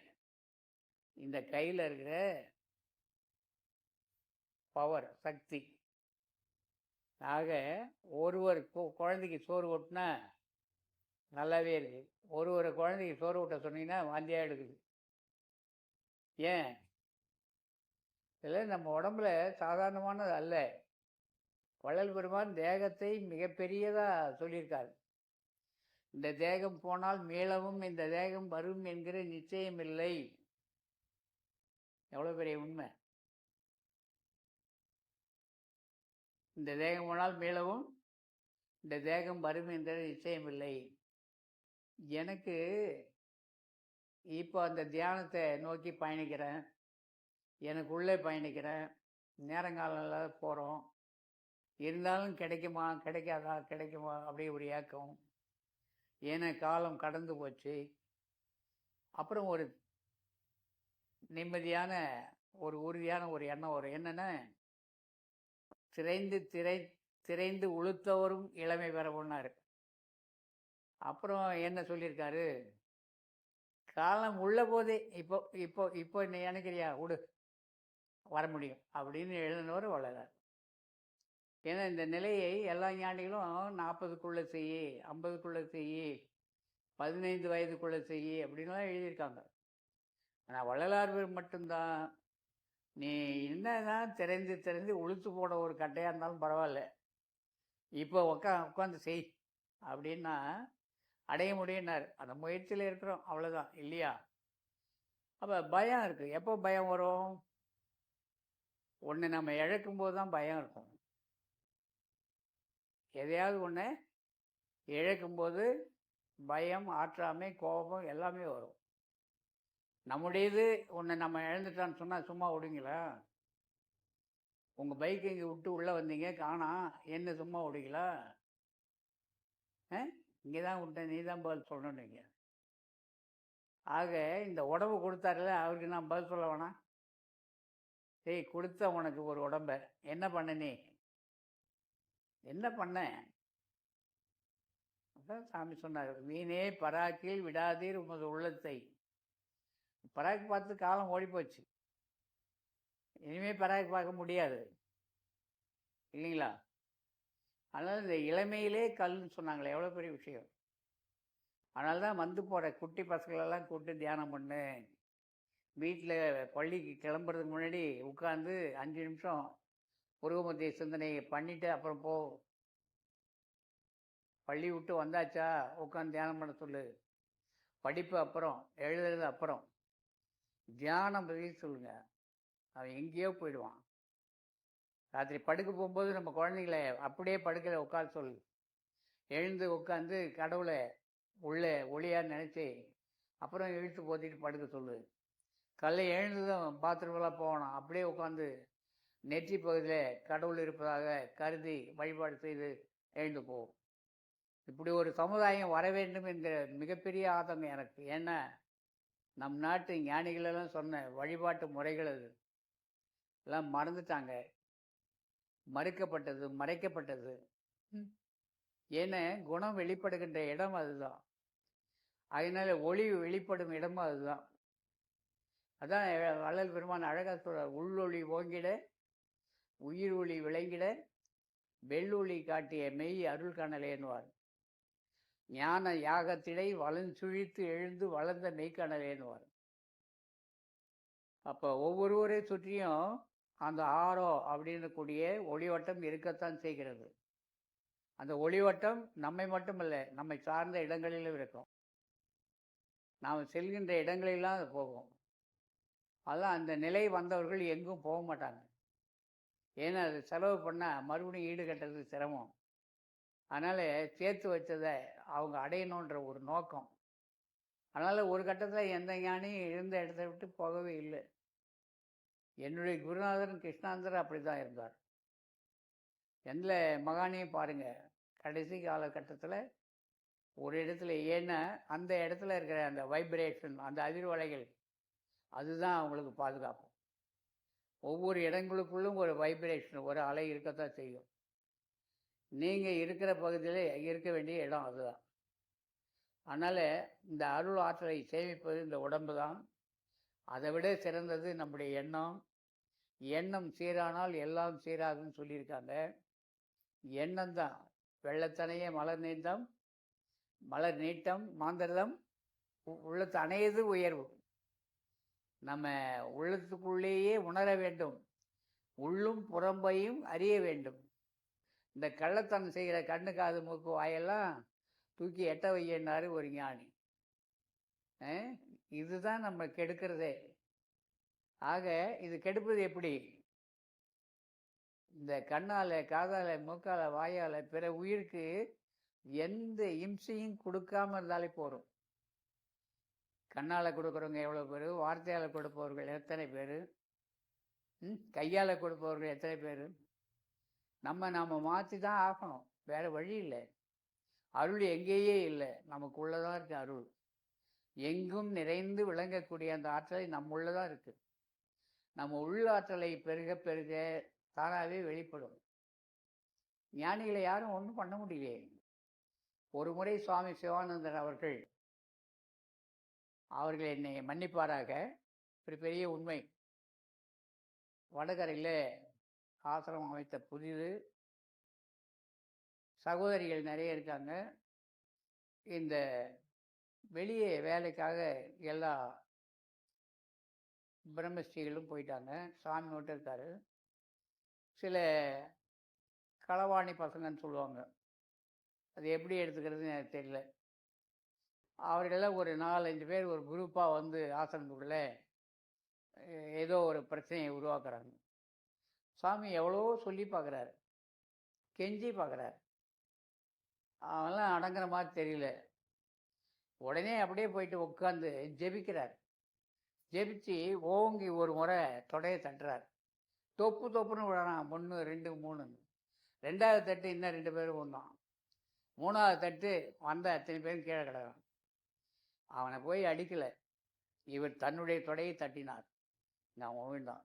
இந்த கையில் இருக்கிற பவர், சக்தி. ஆக ஒருவர் குழந்தைக்கு சோறு ஊட்டினா நல்லாவே இருக்குது, ஒரு குழந்தைக்கு சோறு ஊட்ட சொன்னீங்கன்னா வாந்தியாக எடுக்குது. ஏன்? இதில் நம்ம உடம்புல சாதாரணமானது அல்ல. வள்ளல் பெருமான் தேகத்தை மிகப்பெரியதாக சொல்லியிருக்காரு. இந்த தேகம் போனால் மீளவும் இந்த தேகம் வரும் என்கிற நிச்சயம் இல்லை. எவ்வளோ பெரிய உண்மை! இந்த தேகம் போனால் மீளவும் இந்த தேகம் வரும் என்கிற நிச்சயம் இல்லை. எனக்கு இப்போ அந்த தியானத்தை நோக்கி பயணிக்கிறேன், எனக்குள்ளே பயணிக்கிறேன், நேரங்காலம் போகிறோம். இருந்தாலும் கிடைக்குமா கிடைக்காதா, கிடைக்குமா அப்படி ஒரு ஏக்கம். ஏன்னா காலம் கடந்து போச்சு. அப்புறம் ஒரு நிம்மதியான ஒரு உறுதியான ஒரு எண்ணம் வரும். என்னென்னா, திரைந்து உளுத்தவரும் இளமை பெற பொண்ணார். அப்புறம் என்ன சொல்லியிருக்காரு? காலம் உள்ள போதே இப்போ இப்போ இப்போ நீ நினைக்கிறியா விடு, வர முடியும் அப்படின்னு எழுதினவர் வள்ளலார். ஏன்னா இந்த நிலையை எல்லா ஞானிகளும் 40க்குள்ளே செய்யி, 50க்குள்ளே செய்யி, 15 வயதுக்குள்ளே செய்யி அப்படின்லாம் எழுதியிருக்காங்க. ஆனால் வள்ளலார் மட்டும்தான், நீ என்னதான் திறந்து உளுத்து போட ஒரு கட்டையாக இருந்தாலும் பரவாயில்ல, இப்போ உட்காந்து செய் அப்படின்னா அடைய முடியினார். அந்த முயற்சியில் இருக்கிறோம், அவ்வளோதான் இல்லையா? அப்போ பயம் இருக்குது. எப்போ பயம் வரும்? ஒன்று நம்ம இழக்கும்போது தான் பயம் இருக்கும். எதையாவது ஒன்று இழக்கும்போது பயம், ஆற்றாமை, கோபம் எல்லாமே வரும். நம்முடையது ஒன்று நம்ம இழந்துட்டான்னு சொன்னால் சும்மா விடுங்களா? உங்கள் பைக் இங்கே விட்டு உள்ளே வந்தீங்க, காணாம், என்ன சும்மா விடுங்களா? இங்கே தான் விட்டேன், நீ தான் பதில் சொல்லணுங்க. ஆக இந்த உடம்பு கொடுத்தாருல, அவருக்கு நான் பதில் சொல்ல வேணாம்? கொடுத்த உனக்கு ஒரு உடம்பை என்ன பண்ண, நீ என்ன பண்ண? அதான் சாமி சொன்னார், வீணே பராக்கில் விடாதீர் உமது உள்ளத்தை. பராக்கு பார்த்து காலம் ஓடிப்போச்சு, இனிமேல் பராக்கு பார்க்க முடியாது இல்லைங்களா? அதனால் இந்த இளமையிலே கல்னு சொன்னாங்களே, எவ்வளோ பெரிய விஷயம். அதனால தான் வந்து போகிற குட்டி பசங்களெல்லாம் கூப்பிட்டு தியானம் பண்ணு. வீட்டில் பள்ளிக்கு கிளம்புறதுக்கு முன்னாடி உட்காந்து 5 நிமிஷம் உருவமத்திய சிந்தனையை பண்ணிவிட்டு அப்புறம் போ. பள்ளி விட்டு வந்தாச்சா உட்காந்து தியானம் பண்ண சொல்லு. படிப்பு அப்புறம், எழுதுறது அப்புறம், தியானம் பற்றி சொல்லுங்கள். அவன் எங்கேயோ போயிடுவான். ராத்திரி படுக்க போகும்போது நம்ம குழந்தைங்கள அப்படியே படுக்கையில் உட்கார சொல்லு. எழுந்து உட்காந்து கடவுளை உள்ள ஒளியாக நினச்சி அப்புறம் இழுத்து போத்திட்டு படுக்க சொல்லு. காலைல எழுந்ததும் பாத்ரூமெல்லாம் போகணும், அப்படியே உட்காந்து நெற்றி பகுதியில் கடவுள் இருப்பதாக கருதி வழிபாடு செய்து எழுந்து போகும். இப்படி ஒரு சமுதாயம் வர வேண்டும் என்கிற மிகப்பெரிய ஆதங்கம் எனக்கு. ஏன்னா நம் நாட்டு ஞானிகளெல்லாம் சொன்ன வழிபாட்டு முறைகள் அது எல்லாம் மறந்துட்டாங்க, மறுக்கப்பட்டது, மறைக்கப்பட்டது. ஏன்னா குணம் வெளிப்படுகின்ற இடம் அதுதான். அதனால ஒளி வெளிப்படும் இடமும் அதுதான். அதான் வள்ளல் பெருமான் அழகா சொல்றார், உள்ளொளி ஓங்கிட உயிர் ஒளி விளங்கிட வெள்ளொளி காட்டிய மெய் அருள் கணலேன்னுவார். ஞான யாகத்திடை வளஞ்சுழித்து எழுந்து வளர்ந்த மெய்க்கணலேன்னுவார். அப்போ ஒவ்வொருவரை சுற்றியும் அந்த ஆரோ அப்படின்னு கூடிய ஒளிவட்டம் இருக்கத்தான் செய்கிறது. அந்த ஒளிவட்டம் நம்மை மட்டுமல்ல, நம்மை சார்ந்த இடங்களிலும் இருக்கும். நாம் செல்கின்ற இடங்களெல்லாம் அது போகும். அதான் அந்த நிலை வந்தவர்கள் எங்கும் போக மாட்டாங்க. ஏன்னா அது செலவு பண்ணால் மறுபடியும் ஈடு கட்டுறது சிரமம். அதனால் சேர்த்து வச்சதை அவங்க அடையணுன்ற ஒரு நோக்கம். அதனால் ஒரு கட்டத்தில் எந்த ஞானியும் இருந்த இடத்த விட்டு போகவே இல்லை. என்னுடைய குருநாதன் கிருஷ்ணாந்தர் அப்படி தான் இருந்தார். எந்த மகானையும் பாருங்கள், கடைசி காலகட்டத்தில் ஒரு இடத்துல, ஏன்னா அந்த இடத்துல இருக்கிற அந்த வைப்ரேஷன், அந்த அதிர்வலைகள், அதுதான் அவங்களுக்கு பாதுகாப்பு. ஒவ்வொரு இடங்களுக்குள்ளும் ஒரு வைப்ரேஷன், ஒரு அலை இருக்கத்தான் செய்யும். நீங்கள் இருக்கிற பகுதியில் இருக்க வேண்டிய இடம் அதுதான். அதனால் இந்த அருள் ஆற்றலை சேமிப்பது இந்த உடம்பு தான். அதை விட சிறந்தது நம்முடைய எண்ணம். எண்ணம் சீரானால் எல்லாம் சீராகுன்னு சொல்லியிருக்காங்க. எண்ணம் தான் வெள்ளத்தனைய மலர் நீந்தம், மலர் நீட்டம் மாந்தர்தம் உள்ளத்து அணையது உயர்வு. நம்ம உள்ளத்துக்குள்ளேயே உணர வேண்டும், உள்ளும் புறம்பையும் அறிய வேண்டும். இந்த கள்ளத்தனம் செய்கிற கண்ணு காது மூக்கு வாயெல்லாம் தூக்கி எட்ட வையினாரு ஒரு ஞானி. இதுதான் நம்ம கெடுக்கிறதே. ஆக இது கெடுப்பது எப்படி? இந்த கண்ணால், காதால், மூக்கால், வாயால் பிற உயிருக்கு எந்த இம்சையும் கொடுக்காமல் இருந்தாலே போகிறோம். கண்ணால் கொடுக்குறவங்க எவ்வளோ பேர், வார்த்தையால் கொடுப்பவர்கள் எத்தனை பேர், கையால் கொடுப்பவர்கள் எத்தனை பேர். நாம் மாற்றி தான் ஆகணும், வேறு வழி இல்லை. அருள் எங்கேயே இல்லை, நமக்குள்ளதான் இருக்குது அருள். எங்கும் நிறைந்து விளங்கக்கூடிய அந்த ஆற்றலை நம்முள்ளதான் இருக்குது. நம்ம உள்ளாற்றலை பெருக பெருக தானாகவே வெளிப்படும். ஞானிகளை யாரும் ஒன்றும் பண்ண முடியலையே. ஒரு முறை சுவாமி சிவானந்தர் அவர்கள் என்னை மன்னிப்பாராக, ஒரு பெரிய உண்மை. வடகரையில் ஆசிரமம் அமைத்த புதிது, சகோதரிகள் நிறைய இருக்காங்க. இந்த வெளியே வேலைக்காக எல்லா பிரம்மஸ்ரீகளும் போயிட்டாங்க. சாமி மட்டும் இருக்காரு. சில களவாணி பசங்கன்னு சொல்லுவாங்க, அது எப்படி எடுத்துக்கிறதுன்னு எனக்கு தெரியல. அவர்களெல்லாம் ஒரு 4-5 பேர் ஒரு குரூப்பாக வந்து ஆசிரமத்துக்குள்ளே ஏதோ ஒரு பிரச்சனையை உருவாக்குறாங்க. சாமி எவ்வளோ சொல்லி பார்க்குறாரு, கெஞ்சி பார்க்குறாரு, அவெல்லாம் அடங்குற மாதிரி தெரியல. உடனே அப்படியே போயிட்டு உட்காந்து ஜெபிக்கிறார். ஜெபிச்சு ஓங்கி ஒரு முறை தொடையை தட்டுறார். தொப்பு தொப்புன்னு விடறான். 1 2 3. 2வது தட்டு இன்னும் 2 பேரும் வந்தான். 3வது தட்டு வந்த அத்தனை பேரும் கீழே கிடக்கான். அவனை போய் அடிக்கலை, இவர் தன்னுடைய தொடையை தட்டினார். நான் விழுந்தான்.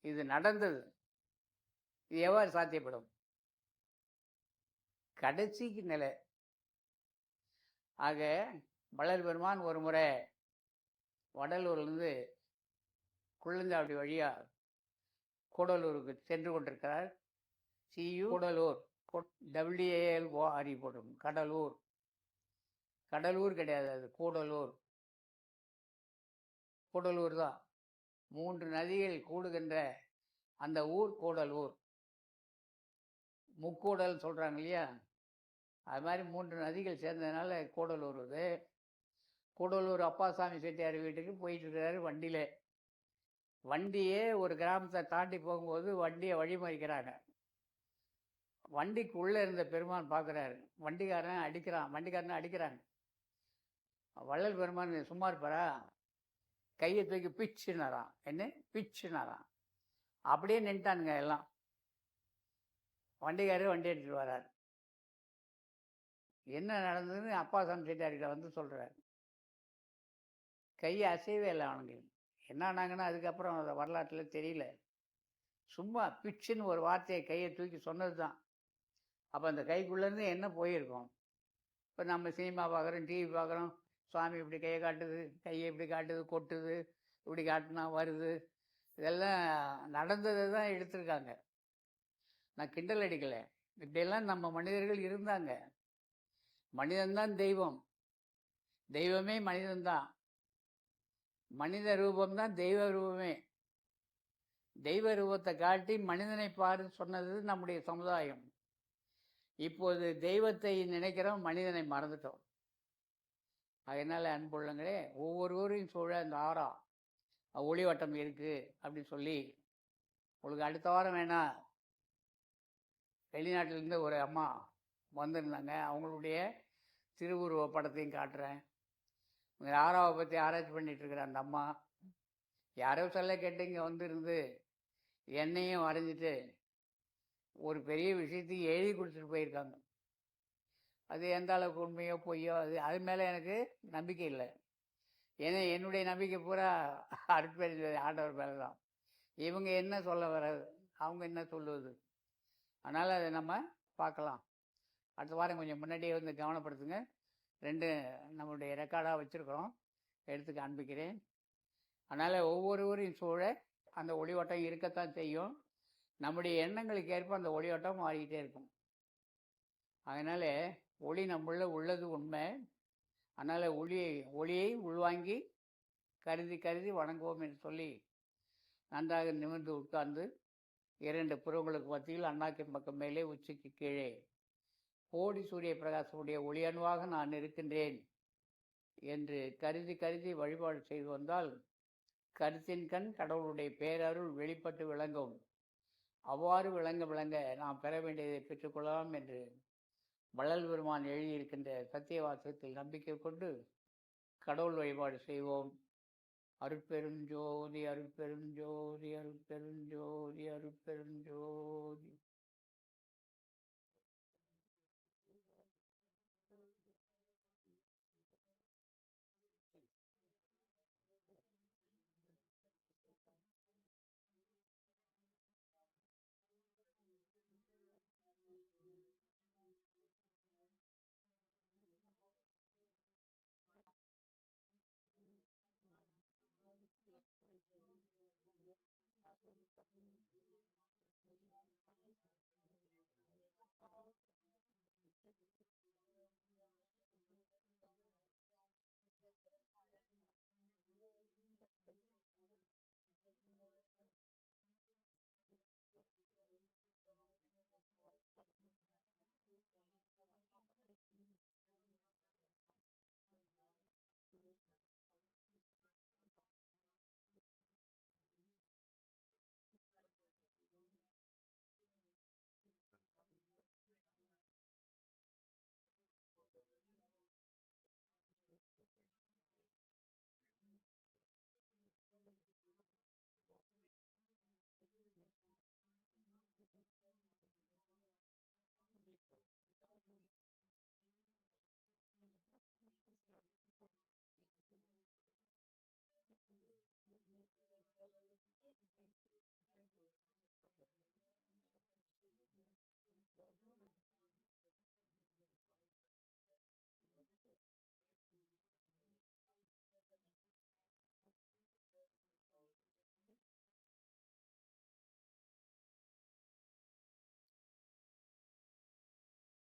இது நடந்தது. இது எவ்வாறு சாத்தியப்படும்? கடைசிக்கு நிலை. ஆக வள்ளல் பெருமான் ஒரு முறை வடலூர்லேருந்து குள்ளஞ்சாவடி வழியாக கூடலூருக்கு சென்று கொண்டிருக்கிறார். கூடலூர், WALORE போடும். கடலூர், கடலூர் கிடையாது, அது கூடலூர். கூடலூர் தான். 3 நதிகள் கூடுகின்ற அந்த ஊர் கூடலூர். முக்கூடல் சொல்கிறாங்க இல்லையா, அது மாதிரி 3 நதிகள் சேர்ந்ததுனால கூடலூர். இது கூடலூர் அப்பாசாமி செட்டியார் வீட்டுக்கு போயிட்டு இருக்கிறாரு வண்டியில். வண்டியே ஒரு கிராமத்தை தாண்டி போகும்போது வண்டியை வழிமறிக்கிறாங்க. வண்டிக்கு உள்ளே இருந்த பெருமான் பார்க்குறாரு, வண்டிக்காரனை அடிக்கிறாங்க. வள்ளல் பெருமான் சும்மா இருப்பாரா? கையை தூக்கி பிச்சுனாராம். என்ன பிச்சுனாராம். அப்படியே நின்ட்டானுங்க எல்லாம். வண்டிக்காரர் வண்டி எடுத்துகிட்டு வராரு. என்ன நடந்ததுன்னு அப்பாசாமி செட்டியார்கிட்ட வந்து சொல்கிறார். கையை அசையவே இல்லை அவனுங்க. என்ன ஆனாங்கன்னா அதுக்கப்புறம் அதை வரலாற்றில் தெரியல. சும்மா பிச்சுன்னு ஒரு வார்த்தையை கையை தூக்கி சொன்னது தான். அப்போ அந்த கைக்குள்ளேருந்து என்ன போயிருக்கோம்? இப்போ நம்ம சினிமா பார்க்குறோம், டிவி பார்க்குறோம், சுவாமி இப்படி கையை காட்டுது, கையை இப்படி காட்டுது, கொட்டுது, இப்படி காட்டுனா வருது, இதெல்லாம் நடந்ததை தான் எடுத்திருக்காங்க. நான் கிண்டல் அடிக்கலை. இப்படியெல்லாம் நம்ம மனிதர்கள் இருந்தாங்க. மனிதன்தான் தெய்வம், தெய்வமே மனிதன்தான். மனித ரூபம்தான் தெய்வ ரூபமே. தெய்வ ரூபத்தை காட்டி மனிதனை பாரு சொன்னது நம்முடைய சமுதாயம். இப்போது தெய்வத்தை நினைக்கிறோம், மனிதனை மறந்துட்டோம். அதனால் அன்புள்ளங்களே, ஒவ்வொருவரையும் சூழ இந்த ஆறா ஒளிவட்டம் இருக்குது அப்படின்னு சொல்லி, உங்களுக்கு அடுத்த வாரம் வேணால் வெளிநாட்டிலேருந்து ஒரு அம்மா வந்திருந்தாங்க. அவங்களுடைய திருவுருவ படத்தையும் காட்டுறேன். ஆறாவை பற்றி ஆராய்ச்சி பண்ணிகிட்ருக்குற அந்த அம்மா யாரோ சொல்ல கேட்டு இங்கே வந்துருந்து என்னையும் வரைஞ்சிட்டு ஒரு பெரிய விஷயத்தையும் எழுதி கொடுத்துட்டு போயிருக்காங்க. அது எந்த அளவுக்கு உண்மையோ பொய்யோ அது மேலே எனக்கு நம்பிக்கை இல்லை. ஏன்னா என்னுடைய நம்பிக்கை பூரா அருட்பெருஞ்சோதி ஆண்டவர் மேலே தான். இவங்க என்ன சொல்ல வர்றது, அவங்க என்ன சொல்லுவது? அதனால் அதை நம்ம பார்க்கலாம். அடுத்த வாரம் கொஞ்சம் முன்னாடியே வந்து கவனப்படுத்துங்க. 2 நம்மளுடைய ரெக்கார்டாக வச்சுருக்கிறோம், எடுத்து காண்பிக்கிறேன். அதனால் ஒவ்வொருவரையும் சூழ அந்த ஒளிவட்டம் இருக்கத்தான் செய்யும். நம்முடைய எண்ணங்களுக்கு ஏற்ப அந்த ஒளிவட்டம் மாறிக்கிட்டே இருக்கும். அதனால் ஒளி நம்முள்ள உள்ளது உண்மை. அதனால் ஒளியை உள்வாங்கி கருதி வணங்குவோம் என்று சொல்லி நன்றாக நிமிர்ந்து உட்கார்ந்து 2 புறங்களுக்கு மத்தியில் அண்ணாக்கின் பக்கம் மேலே உச்சிக்கு கீழே கோடி சூரிய பிரகாசமுடைய ஒளியணுவாக நான் இருக்கின்றேன் என்று கருதி வழிபாடு செய்து வந்தால் கருத்தின் கண் கடவுளுடைய பேரருள் வெளிப்பட்டு விளங்கும். அவ்வாறு விளங்க நாம் பெற வேண்டியதை பெற்றுக்கொள்ளலாம் என்று வள்ளல் பெருமான் எழுதியிருக்கின்ற சத்தியவாசகத்தில் நம்பிக்கை கொண்டு கடவுள் வழிபாடு செய்வோம். அருட்பெருஞ்சோதி அருட்பெருஞ்சோதி அருட்பெருஞ்சோதி அருட்பெருஞ்சோதி.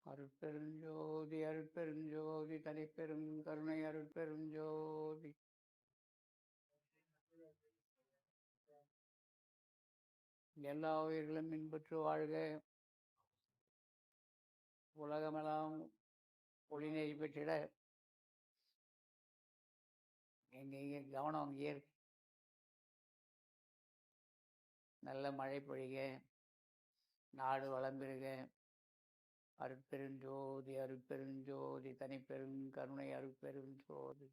அருட்பெருஞ்சோதி அருட்பெருஞ்சோதி தனிப்பெரும் கருணை அருட்பெருஞ்சோதி. எல்லா உயிர்களும் இன்புற்று வாழ்க. உலகமெல்லாம் ஒளிநெறி பெற்றிட எங்கே கவனம் அங்கேயே இருக்கு. நல்ல மழை பொழிக, நாடு வளம் பெறுக, அருட்பெருஞ்சோதி அருட்பெருஞ்சோதி தனிப்பெரும் கருணை அருட்பெருஞ்சோதி